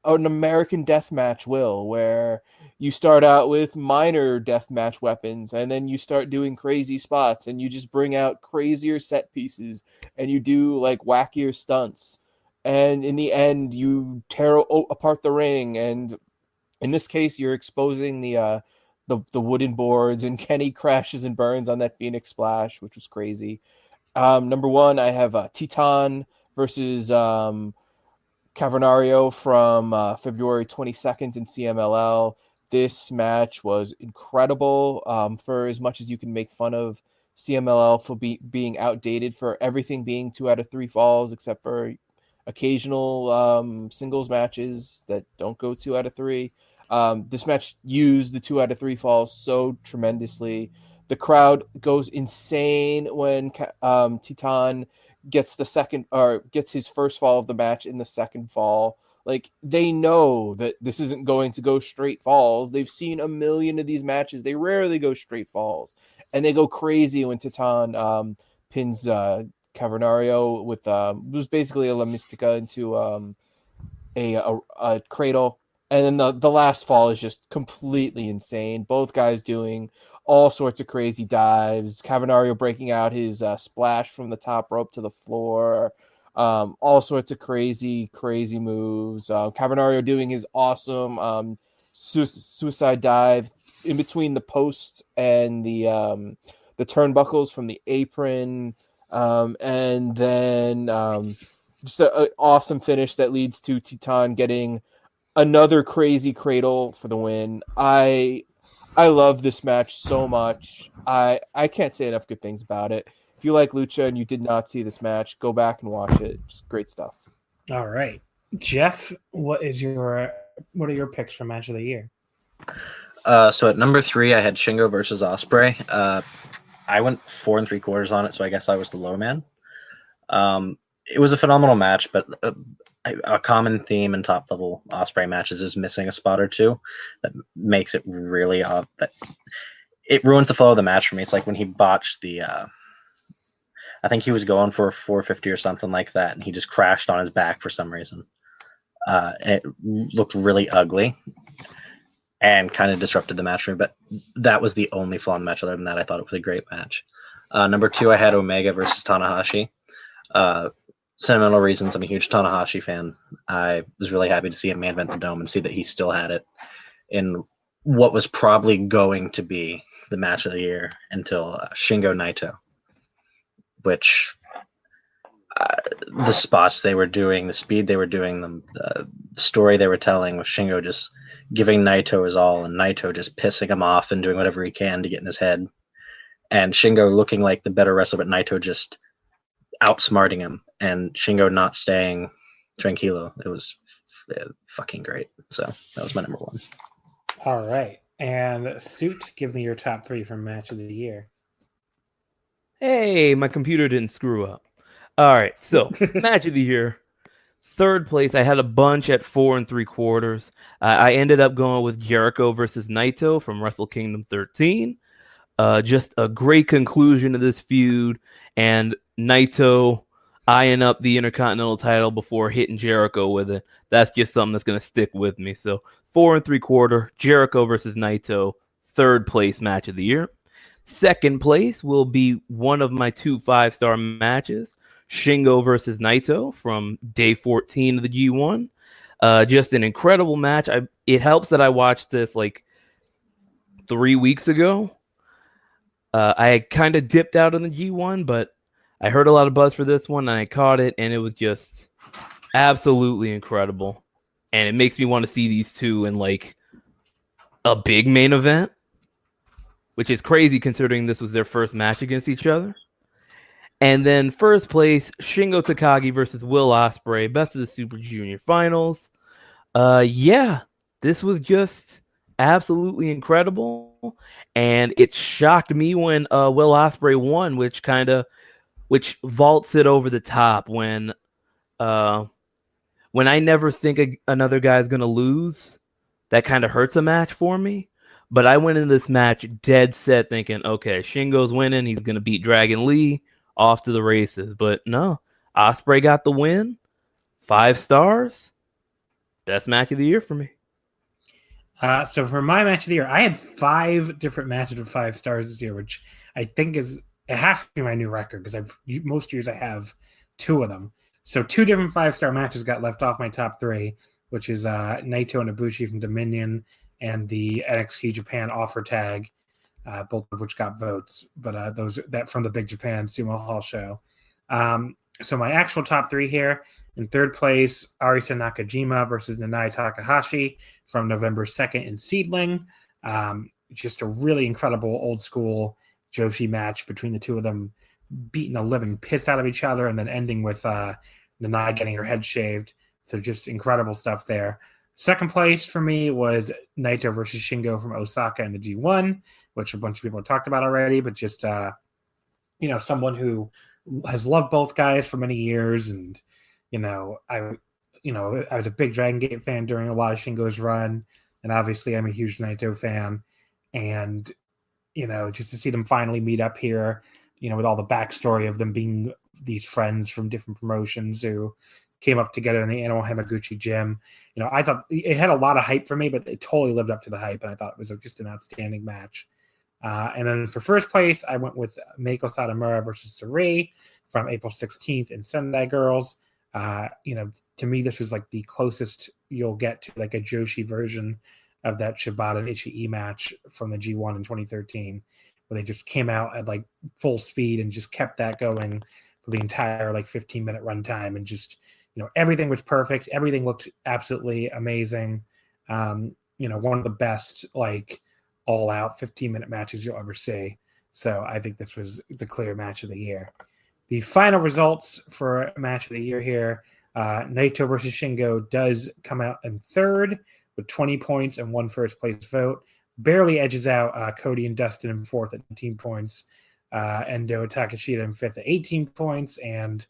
an American death match will, where you start out with minor deathmatch weapons and then you start doing crazy spots and you just bring out crazier set pieces and you do like wackier stunts. And in the end, you tear apart the ring. And in this case, you're exposing the wooden boards, and Kenny crashes and burns on that Phoenix Splash, which was crazy. Number 1, I have Titan versus Cavernario from February 22nd in CMLL. This match was incredible. For as much as you can make fun of CMLL for being outdated, for everything being 2 out of 3 falls, except for occasional singles matches that don't go 2 out of 3. This match used the 2 out of 3 falls so tremendously. The crowd goes insane when Titan gets his first fall of the match in the second fall. Like, they know that this isn't going to go straight falls. They've seen a million of these matches. They rarely go straight falls, and they go crazy when Titan pins Cavernario with was basically a La Mystica into a cradle. And then the last fall is just completely insane. Both guys doing all sorts of crazy dives. Cavernario breaking out his splash from the top rope to the floor. All sorts of crazy moves. Cavernario doing his awesome suicide dive in between the posts and the turnbuckles from the apron. And then just an awesome finish that leads to Titan getting another crazy cradle for the win. I love this match so much. I can't say enough good things about it. If you like lucha and you did not see this match, go back and watch it. Just great stuff. All right, Jeff, what are your picks for match of the year? So at number 3, I had Shingo versus Ospreay. I went 4 3/4 on it, so I guess I was the low man. It was a phenomenal match, but a common theme in top level Ospreay matches is missing a spot or two that makes it really that it ruins the flow of the match for me. It's like when he botched the I think he was going for a 450 or something like that, and he just crashed on his back for some reason. It looked really ugly and kind of disrupted the match for me, but that was the only flaw in the match. Other than that, I thought it was a great match. Number 2, I had Omega versus Tanahashi. Sentimental reasons, I'm a huge Tanahashi fan. I was really happy to see him main event the Dome and see that he still had it in what was probably going to be the match of the year until Shingo Naito, which the spots they were doing, the speed they were doing, the story they were telling with Shingo just giving Naito his all and Naito just pissing him off and doing whatever he can to get in his head, and Shingo looking like the better wrestler, but Naito just outsmarting him and Shingo not staying tranquilo. It was fucking great. So that was my number 1. All right, and Suit, give me your top 3 for match of the year. Hey, my computer didn't screw up. All right, so match of the year. 3rd place, I had a bunch at 4 3/4. I ended up going with Jericho versus Naito from Wrestle Kingdom 13. Just a great conclusion to this feud, and Naito, eyeing up the Intercontinental title before hitting Jericho with it. That's just something that's going to stick with me. So 4 3/4, Jericho versus Naito, third place match of the year. Second place will be one of my 2 5-star matches, Shingo versus Naito from day 14 of the G1. Just an incredible match. It helps that I watched this like 3 weeks ago. I had kind of dipped out on the G1, but I heard a lot of buzz for this one, and I caught it, and it was just absolutely incredible. And it makes me want to see these two in like a big main event, which is crazy considering this was their first match against each other. And then first place, Shingo Takagi versus Will Ospreay, best of the Super Junior finals. Yeah, this was just absolutely incredible. And it shocked me when Will Ospreay won, which vaults it over the top when I never think another guy's going to lose. That kind of hurts a match for me. But I went in this match dead set thinking, okay, Shingo's winning. He's going to beat Dragon Lee, off to the races. But no, Ospreay got the win. 5 stars. Best match of the year for me. So for my match of the year, I had 5 different matches with 5 stars this year, which I think it has to be my new record because most years I have 2 of them. So 2 different 5-star matches got left off my top 3, which is Naito and Ibushi from Dominion and the NXT Japan offer tag, both of which got votes, but that from the Big Japan Sumo Hall show. So my actual top 3 here: in third place, Arisa Nakajima versus Nanae Takahashi from November 2nd in Seedling. Just a really incredible old school Joshi match between the two of them, beating the living piss out of each other and then ending with Nanae getting her head shaved. So just incredible stuff there. Second place for me was Naito versus Shingo from Osaka in the G1, which a bunch of people have talked about already, but just, someone who has loved both guys for many years. And, I was a big Dragon Gate fan during a lot of Shingo's run. And obviously I'm a huge Naito fan. And, just to see them finally meet up here, with all the backstory of them being these friends from different promotions who came up together in the Animal Hamaguchi gym. I thought it had a lot of hype for me, but it totally lived up to the hype, and I thought it was just an outstanding match. And then for first place, I went with Meiko Satomura versus Sarai from April 16th in Sendai Girls. To me, this was like the closest you'll get to like a Joshi version of that Shibata and Ishii match from the G1 in 2013, where they just came out at like full speed and just kept that going for the entire like 15-minute runtime, and just everything was perfect. Everything looked absolutely amazing. One of the best like all-out 15-minute matches you'll ever see. So I think this was the clear match of the year. The final results for match of the year here: Naito versus Shingo does come out in third with 20 points and 1 first-place vote. Barely edges out Cody and Dustin in fourth at 19 points. Endo Takeshita in fifth at 18 points, and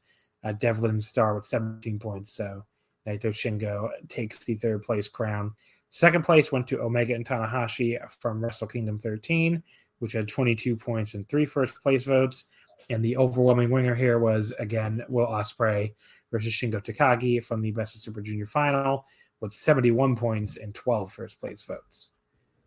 Devlin and Starr with 17 points. So Naito Shingo takes the third place crown. Second place went to Omega and Tanahashi from Wrestle Kingdom 13, which had 22 points and 3 first place votes. And the overwhelming winner here was, again, Will Ospreay versus Shingo Takagi from the Best of Super Junior final with 71 points and 12 first place votes.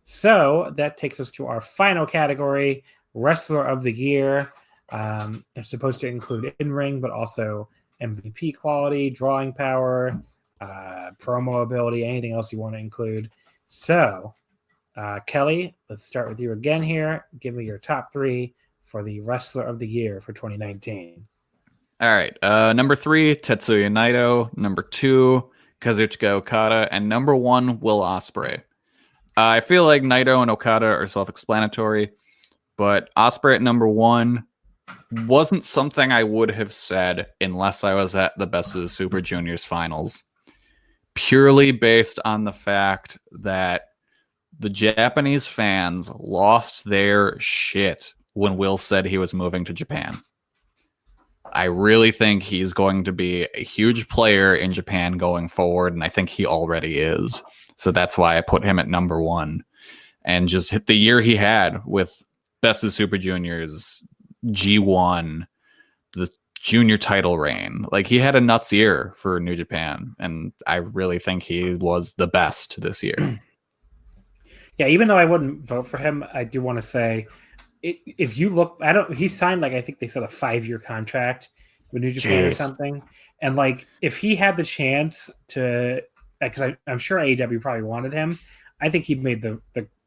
So that takes us to our final category, Wrestler of the Year. It's supposed to include in-ring, but also MVP quality, drawing power, promo ability, anything else you want to include. So, Kelly, let's start with you again here. Give me your top 3 for the Wrestler of the Year for 2019. All right. Number 3, Tetsuya Naito. Number 2, Kazuchika Okada. And number 1, Will Ospreay. I feel like Naito and Okada are self-explanatory, but Ospreay at number 1 wasn't something I would have said unless I was at the Best of the Super Juniors finals, purely based on the fact that the Japanese fans lost their shit when Will said he was moving to Japan. I really think he's going to be a huge player in Japan going forward, and I think he already is. So that's why I put him at number 1. And just hit the year he had with Best of Super Juniors, G1, the junior title reign. Like, he had a nuts year for New Japan, and I really think he was the best this year. Yeah, even though I wouldn't vote for him, I do want to say, if you look, he signed like, I think they said a 5-year contract with New Japan or something, and like if he had the chance to, because I'm sure AEW probably wanted him, I think he made the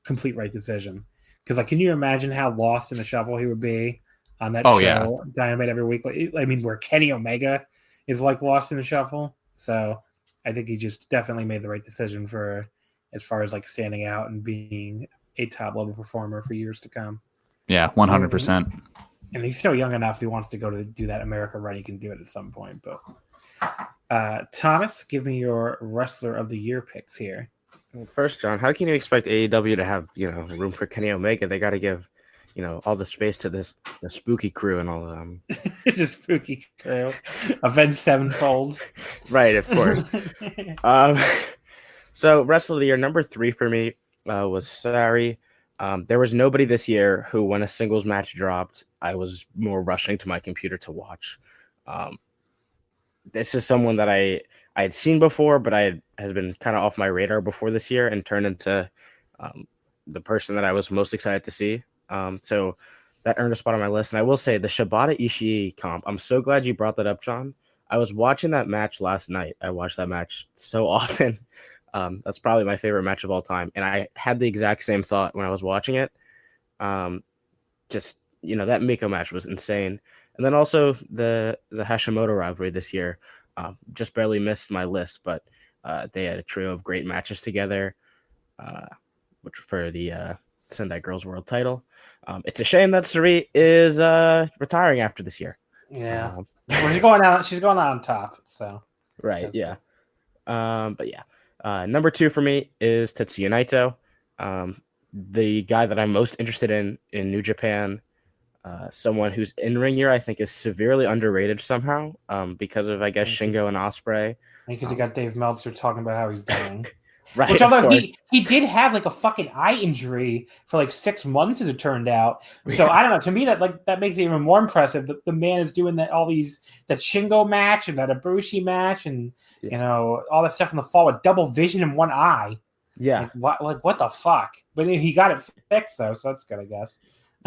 complete right decision. Because like, can you imagine how lost in the shuffle he would be on that show, Dynamite every week? Like, I mean, where Kenny Omega is like lost in the shuffle. So I think he just definitely made the right decision for, as far as like standing out and being a top level performer for years to come. Yeah, 100%. And he's still young enough. If he wants to go to do that America run, he can do it at some point. But Thomas, give me your Wrestler of the Year picks here. Well, first, John, how can you expect AEW to have room for Kenny Omega? They got to give all the space to the Spooky Crew and all them. The Spooky Crew, Avenged Sevenfold, right? Of course. So Wrestler of the Year number 3 for me was Sari. There was nobody this year who, when a singles match dropped, I was more rushing to my computer to watch. This is someone that I had seen before, but has been kind of off my radar before this year and turned into the person that I was most excited to see. So that earned a spot on my list. And I will say the Shibata Ishii comp, I'm so glad you brought that up, John. I was watching that match last night. I watched that match so often. That's probably my favorite match of all time. And I had the exact same thought when I was watching it. That Miko match was insane. And then also the Hashimoto rivalry this year just barely missed my list, but they had a trio of great matches together, which for the Sendai Girls World title. It's a shame that Sari is retiring after this year. Yeah. Well, she's going out. She's going out on top. So right. Yeah. But yeah. Number 2 for me is Tetsuya Naito, the guy that I'm most interested in New Japan. Someone whose in-ring year I think is severely underrated somehow because of, I guess, Shingo and Ospreay. Because you got Dave Meltzer talking about how he's dying. Right. Which, although he did have like a fucking eye injury for like 6 months, as it turned out. So I don't know. To me, that makes it even more impressive. The man is doing that Shingo match and that Ibushi match and all that stuff in the fall with double vision in one eye. Yeah. What the fuck? But he got it fixed though, so that's good, I guess.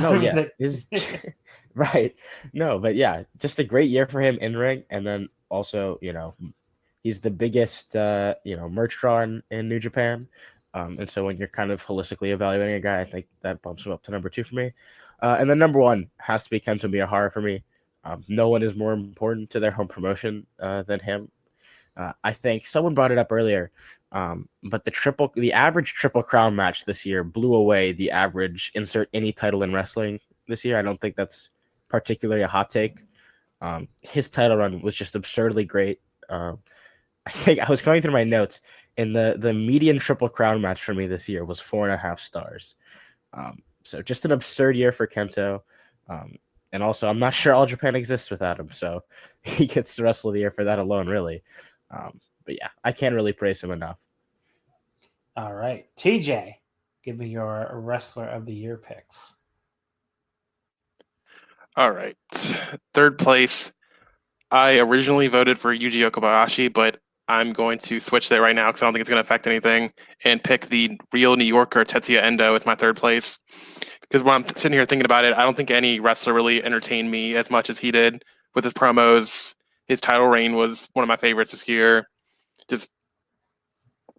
No, yeah, right. No, but yeah, just a great year for him in ring, and then also, he's the biggest, merch draw in New Japan, and so when you're kind of holistically evaluating a guy, I think that bumps him up to number 2 for me, and then number 1 has to be Kento Miyahara for me. No one is more important to their home promotion than him. I think someone brought it up earlier. But the average Triple Crown match this year blew away the average insert any title in wrestling this year. I don't think that's particularly a hot take. His title run was just absurdly great. I think I was going through my notes, and the median Triple Crown match for me this year was 4.5 stars. So just an absurd year for Kento. And also, I'm not sure All Japan exists without him, so he gets the Wrestler of the Year for that alone, really. But yeah, I can't really praise him enough. All right. TJ, give me your Wrestler of the Year picks. All right. 3rd place. I originally voted for Yuji Okabayashi, but I'm going to switch that right now because I don't think it's going to affect anything and pick the real New Yorker Tetsuya Endo with my 3rd place. Because when I'm sitting here thinking about it, I don't think any wrestler really entertained me as much as he did with his promos. His title reign was one of my favorites this year. Just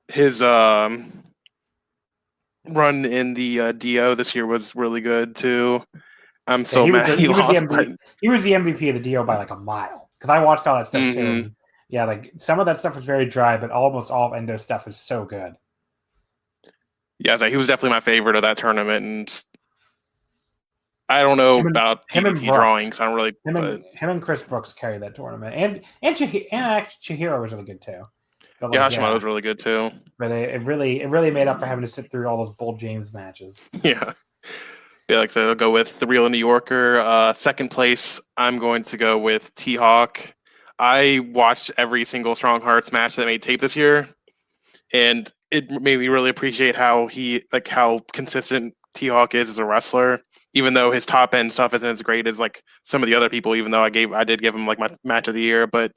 his run in the DO this year was really good too. I'm so mad he lost. He was the MVP of the DO by like a mile because I watched all that stuff too. And yeah, like some of that stuff was very dry, but almost all of Endo's stuff is so good. Yeah, so he was definitely my favorite of that tournament, and I don't know about DDT drawings. I don't really. Him and Chris Brooks carried that tournament, and Chihiro was really good too. But Hashimoto was really good too. But it really made up for having to sit through all those Bull James matches. Yeah. Like I said, I'll go with the real New Yorker. 2nd place, I'm going to go with T-Hawk. I watched every single Strong Hearts match that made tape this year, and it made me really appreciate how consistent T-Hawk is as a wrestler. even though his top end stuff isn't as great as like some of the other people, even though I did give him like my match of the year, but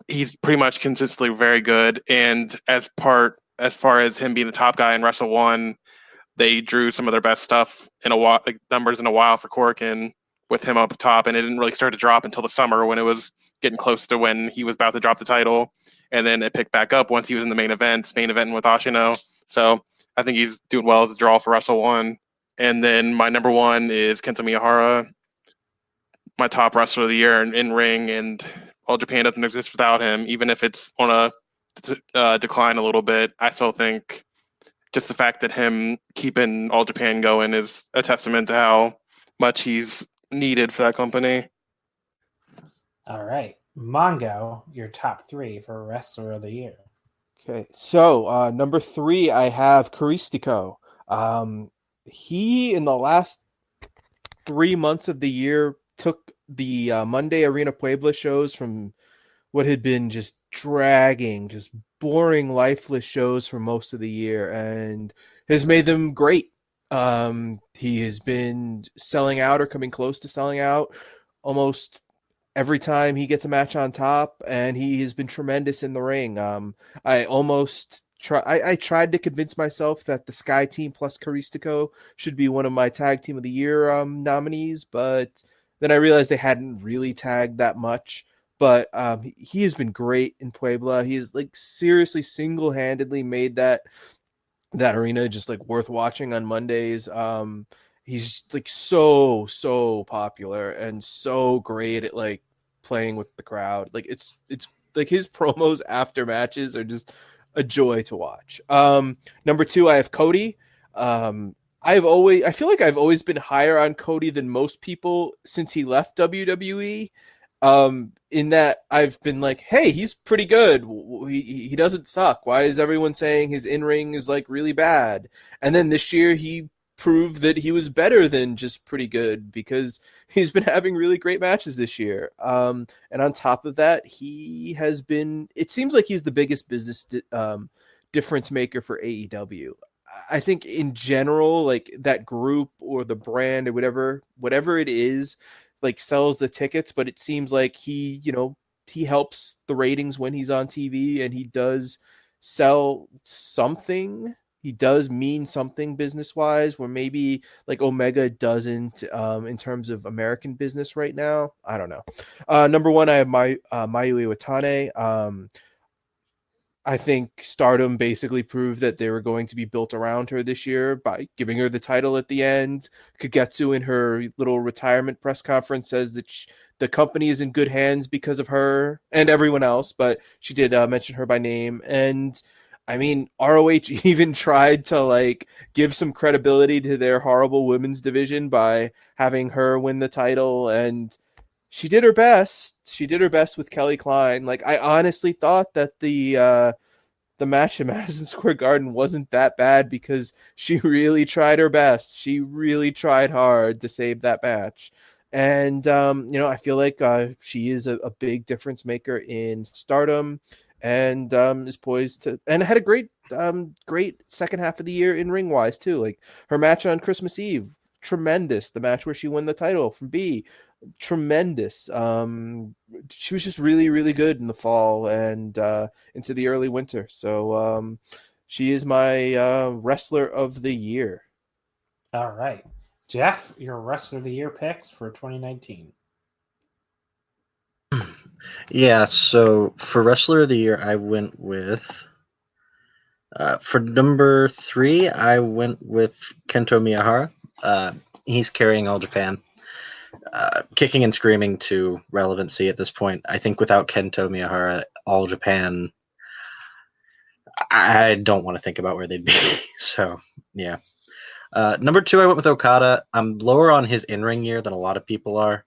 he's pretty much consistently very good. And as far as him being the top guy in Wrestle One, they drew some of their best stuff in a while, like numbers in a while for Corkin with him up top, and it didn't really start to drop until the summer when it was getting close to when he was about to drop the title, and then it picked back up once he was in the main event with Ashino. So I think he's doing well as a draw for Wrestle One. And then my number one is Kento Miyahara, my top wrestler of the year in ring, and All Japan doesn't exist without him. Even if it's on a decline a little bit, I still think just the fact that him keeping All Japan going is a testament to how much he's needed for that company. All right. Mongo, your top 3 for Wrestler of the Year. Okay, so number 3, I have Caristico. He, in the last 3 months of the year, took the Monday Arena Puebla shows from what had been just dragging, just boring, lifeless shows for most of the year, and has made them great. He has been selling out or coming close to selling out almost every time he gets a match on top, and he has been tremendous in the ring. I tried to convince myself that the Sky Team plus Caristico should be one of my Tag Team of the Year nominees, but then I realized they hadn't really tagged that much. But he has been great in Puebla. He's like seriously single-handedly made that arena just like worth watching on Mondays. He's like so popular and so great at like playing with the crowd. Like it's like his promos after matches are just a joy to watch. Number 2, I have Cody. I feel like I've always been higher on Cody than most people since he left WWE. In that I've been like, hey, he's pretty good. He doesn't suck. Why is everyone saying his in-ring is like really bad? And then this year he proved that he was better than just pretty good because he's been having really great matches this year. And on top of that, it seems like he's the biggest business difference maker for AEW. I think in general, like that group or the brand or whatever it is, like sells the tickets, but it seems like he helps the ratings when he's on TV, and he does sell something. He does mean something business wise, where maybe like Omega doesn't in terms of American business right now. I don't know. Number 1, I have Mayu Iwatani. I think Stardom basically proved that they were going to be built around her this year by giving her the title at the end. Kagetsu, in her little retirement press conference, says that the company is in good hands because of her and everyone else, but she did mention her by name. And I mean, ROH even tried to like give some credibility to their horrible women's division by having her win the title, and she did her best. She did her best with Kelly Klein. Like, I honestly thought that the match in Madison Square Garden wasn't that bad because she really tried her best. She really tried hard to save that match. And, I feel like she is a big difference maker in Stardom, and is poised to, and had a great second half of the year in ring wise too. Like her match on Christmas Eve, tremendous. The match where she won the title from B, tremendous. She was just really, really good in the fall and into the early winter. So she is my wrestler of the year. All right. Jeff, your Wrestler of the Year picks for 2019. Yeah, so for Wrestler of the Year, I went with for number 3, I went with Kento Miyahara. He's carrying All Japan, kicking and screaming to relevancy at this point. I think without Kento Miyahara, All Japan, I don't want to think about where they'd be. So, yeah. Number 2, I went with Okada. I'm lower on his in-ring year than a lot of people are.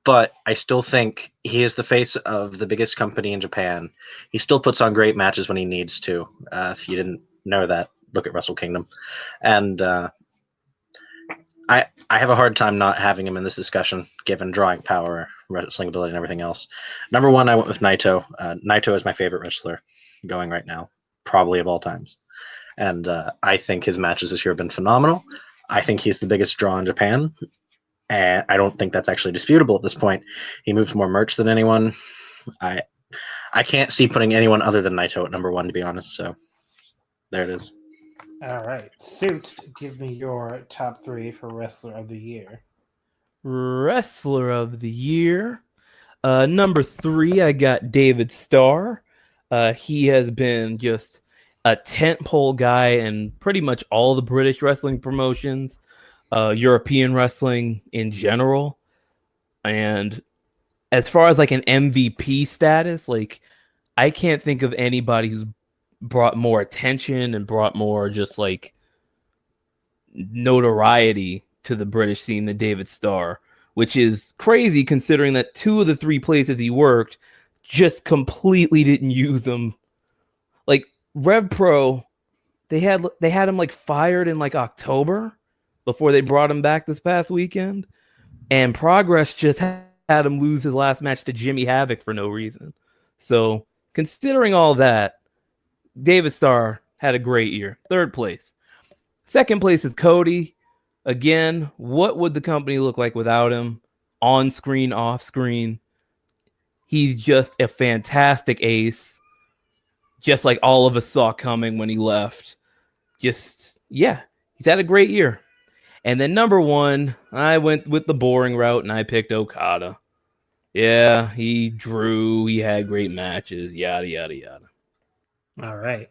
But I still think he is the face of the biggest company in Japan. He still puts on great matches when he needs to. If you didn't know that, look at Wrestle Kingdom. And I have a hard time not having him in this discussion, given drawing power, wrestling ability, and everything else. Number 1, I went with Naito. Naito is my favorite wrestler going right now, probably of all times. And I think his matches this year have been phenomenal. I think he's the biggest draw in Japan, and I don't think that's actually disputable at this point. He moves more merch than anyone. I can't see putting anyone other than Naito at number 1, to be honest. So there it is. All right. Suit, give me your top 3 for Wrestler of the Year. Wrestler of the Year. Number 3, I got David Starr. He has been just a tentpole guy in pretty much all the British wrestling promotions, European wrestling in general. And as far as like an MVP status, like I can't think of anybody who's brought more attention and brought more just like notoriety to the British scene than David Starr, which is crazy considering that 2 of the 3 places he worked just completely didn't use him. Like Rev Pro, they had him like fired in like October before they brought him back this past weekend, and Progress just had him lose his last match to Jimmy Havoc for no reason. So considering all that, David Starr had a great year. 3rd place. 2nd place is Cody. Again, what would the company look like without him? On screen, off screen. He's just a fantastic ace. Just like all of us saw coming when he left. Just, yeah, he's had a great year. And then number 1, I went with the boring route and I picked Okada. Yeah, he drew. He had great matches. Yada, yada, yada. All right.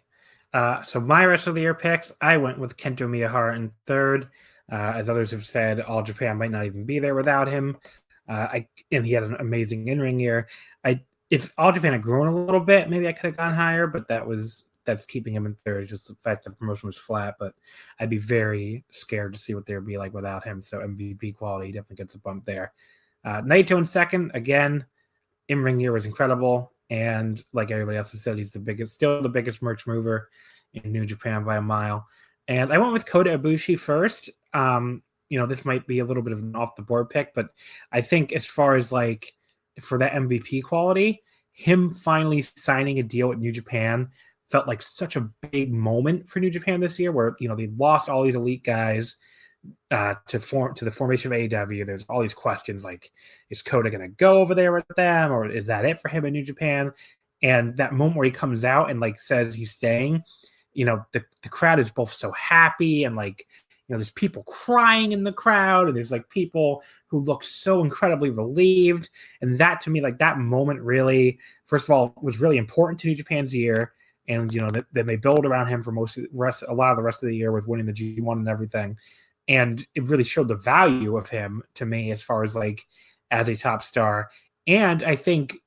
So my Wrestler of the Year picks, I went with Kento Miyahara in 3rd. As others have said, All Japan might not even be there without him. And he had an amazing in-ring year. If All Japan had grown a little bit, maybe I could have gone higher, but that's keeping him in 3rd. Just the fact that the promotion was flat, but I'd be very scared to see what they would be like without him. So MVP quality definitely gets a bump there. Naito in 2nd, again, in-ring year was incredible. And like everybody else has said, he's still the biggest merch mover in New Japan by a mile. And I went with Kota Ibushi first. This might be a little bit of an off the board pick, but I think as far as like for that MVP quality, him finally signing a deal with New Japan felt like such a big moment for New Japan this year, where they lost all these elite guys to the formation of AEW. There's all these questions like, is Kota going to go over there with them, or is that it for him in New Japan? And that moment where he comes out and like says he's staying, the crowd is both so happy and like, there's people crying in the crowd, and there's like people who look so incredibly relieved. And that to me, like that moment really, first of all, was really important to New Japan's year. And, then they build around him for a lot of the rest of the year with winning the G1 and everything. And it really showed the value of him to me as far as like as a top star. And I think,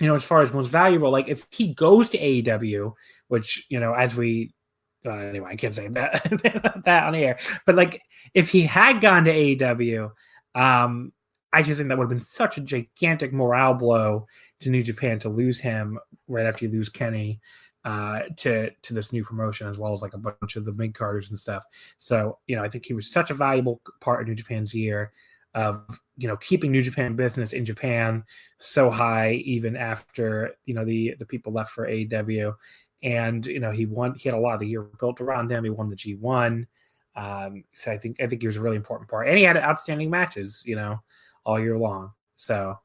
as far as most valuable, like if he goes to AEW, which, as we, anyway, I can't say that, that on the air, but like if he had gone to AEW, I just think that would have been such a gigantic morale blow to New Japan to lose him right after you lose Kenny to this new promotion, as well as like a bunch of the mid carders and stuff. So, I think he was such a valuable part of New Japan's year of, keeping New Japan business in Japan so high, even after, the people left for AEW. And, he had a lot of the year built around him. He won the G1. So I think he was a really important part, and he had outstanding matches, all year long. So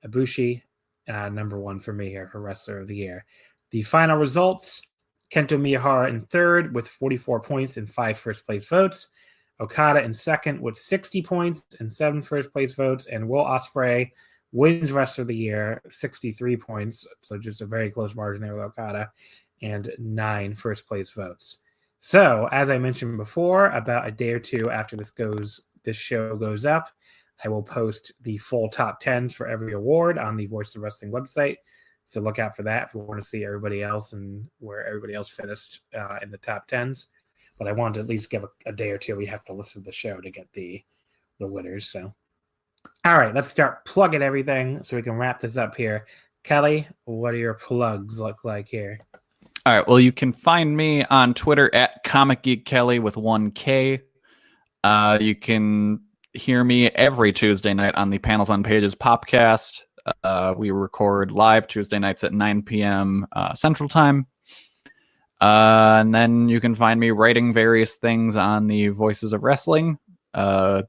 Ibushi, number 1 for me here for Wrestler of the Year. The final results: Kento Miyahara in 3rd with 44 points and 5 first-place votes. Okada in 2nd with 60 points and 7 first-place votes. And Will Ospreay wins Wrestler of the Year, 63 points. So just a very close margin there with Okada, and 9 first-place votes. So, as I mentioned before, about a day or two after this show goes up, I will post the full top 10s for every award on the Voice of Wrestling website. So look out for that if you want to see everybody else and where everybody else finished in the top 10s. But I wanted to at least give a day or two. We have to listen to the show to get the winners. So, all right, let's start plugging everything so we can wrap this up here. Kelly, what do your plugs look like here? All right. Well, you can find me on Twitter at Comic Geek Kelly with 1K. You can hear me every Tuesday night on the Panels on Pages podcast. We record live Tuesday nights at 9 p.m. Central Time. And then you can find me writing various things on the Voices of Wrestling. I'm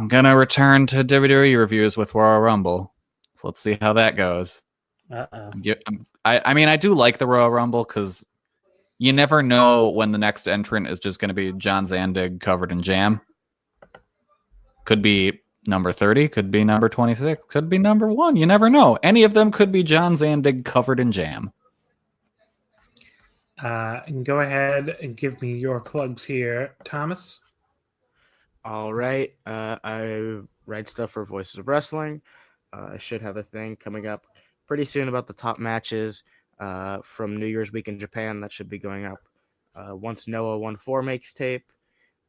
gonna return to WWE reviews with Royal Rumble, so let's see how that goes. Uh-oh. I mean, I do like the Royal Rumble because you never know when the next entrant is just going to be John Zandig covered in jam. Could be number 30, could be number 26, could be number 1. You never know. Any of them could be John Zandig covered in jam. And go ahead and give me your plugs here, Thomas. All right. I write stuff for Voices of Wrestling. I should have a thing coming up pretty soon about the top matches from New Year's week in Japan. That should be going up once Noah 14 makes tape.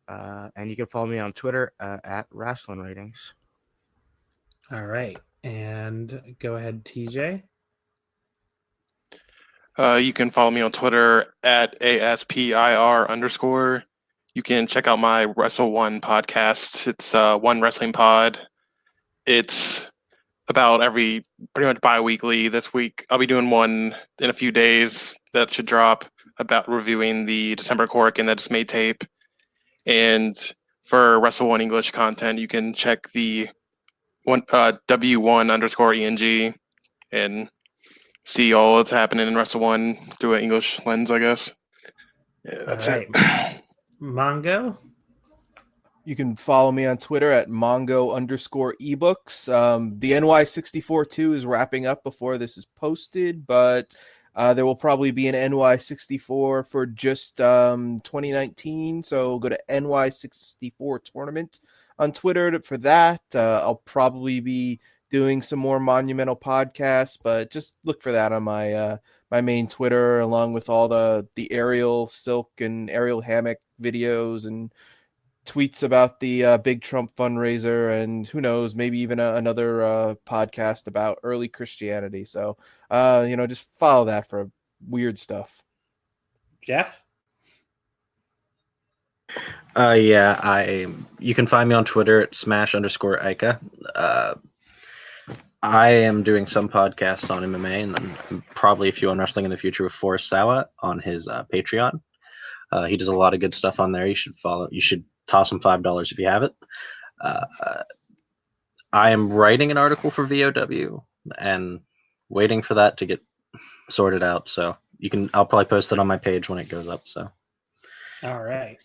And you can follow me on Twitter at Wrestling Ratings. All right. And go ahead, TJ. You can follow me on Twitter at ASPIR_. You can check out my Wrestle One podcast. It's One Wrestling Pod. It's about pretty much bi-weekly. This week, I'll be doing one in a few days that should drop about reviewing the December Cork and the Dismay tape. And for Wrestle One English content, you can check the W1_ENG and see all that's happening in Wrestle One through an English lens, I guess. Yeah, that's All right. it. Mongo. You can follow me on Twitter at Mongo_ebooks. The NY64 is wrapping up before this is posted, but there will probably be an NY64 for just 2019. So go to NY64 Tournament on Twitter for that. I'll probably be doing some more Monumental podcasts, but just look for that on my my main Twitter, along with all the Ariel Silk and Ariel Hammock videos and tweets about the Big Trump fundraiser, and who knows, maybe even another podcast about early Christianity. So, just follow that for weird stuff. Jeff. You can find me on Twitter at @smash_Ica. I am doing some podcasts on MMA and then probably a few on wrestling in the future with Forrest Sawa on his Patreon. He does a lot of good stuff on there. You should follow. You should toss him $5 if you have it. I am writing an article for VOW and waiting for that to get sorted out. So I'll probably post it on my page when it goes up. So. All right.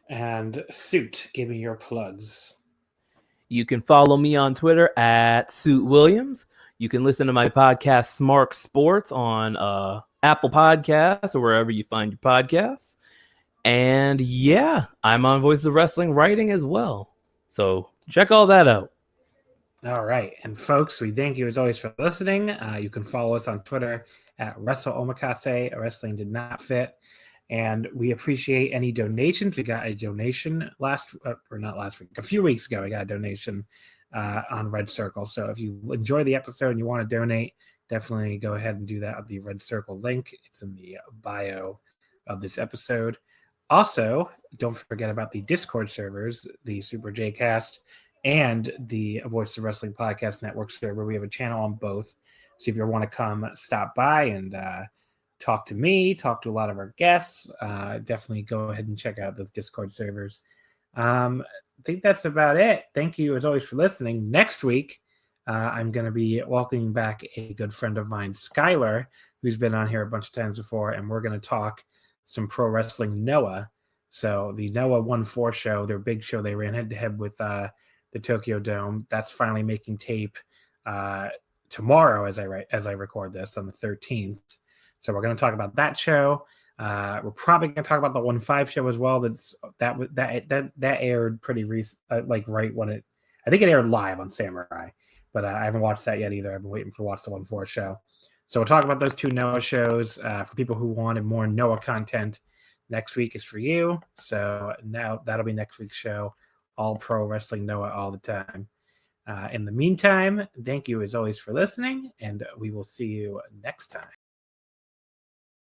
And Suit, give me your plugs. You can follow me on Twitter at Suit Williams. You can listen to my podcast, Smart Sports, on Apple Podcasts or wherever you find your podcasts. And yeah, I'm on Voices of Wrestling writing as well. So check all that out. All right. And folks, we thank you as always for listening. You can follow us on Twitter at Omakase. Wrestling did not fit. And we appreciate any donations. We got a donation a few weeks ago. We got a donation on Red Circle. So if you enjoy the episode and you want to donate, definitely go ahead and do that at the Red Circle link. It's in the bio of this episode. Also, don't forget about the Discord servers, the Super J Cast and the Voice of Wrestling Podcast Network server. We have a channel on both. So if you want to come stop by and talk to me, talk to a lot of our guests, definitely go ahead and check out those Discord servers. I think that's about it. Thank you as always for listening. Next week, I'm going to be welcoming back a good friend of mine, Skylar, who's been on here a bunch of times before, and we're going to talk some pro wrestling Noah. So the Noah 1-4 show, their big show, they ran head-to-head with the Tokyo Dome. That's finally making tape tomorrow as I record this on the 13th. So we're going to talk about that show. We're probably going to talk about the 1-5 show as well. That aired pretty recent, right when I think it aired live on Samurai, but I haven't watched that yet either. I've been waiting to watch the 1-4 show. So we'll talk about those two Noah shows. For people who wanted more Noah content, next week is for you. So now that'll be next week's show. All pro wrestling Noah all the time. In the meantime, thank you as always for listening, and we will see you next time.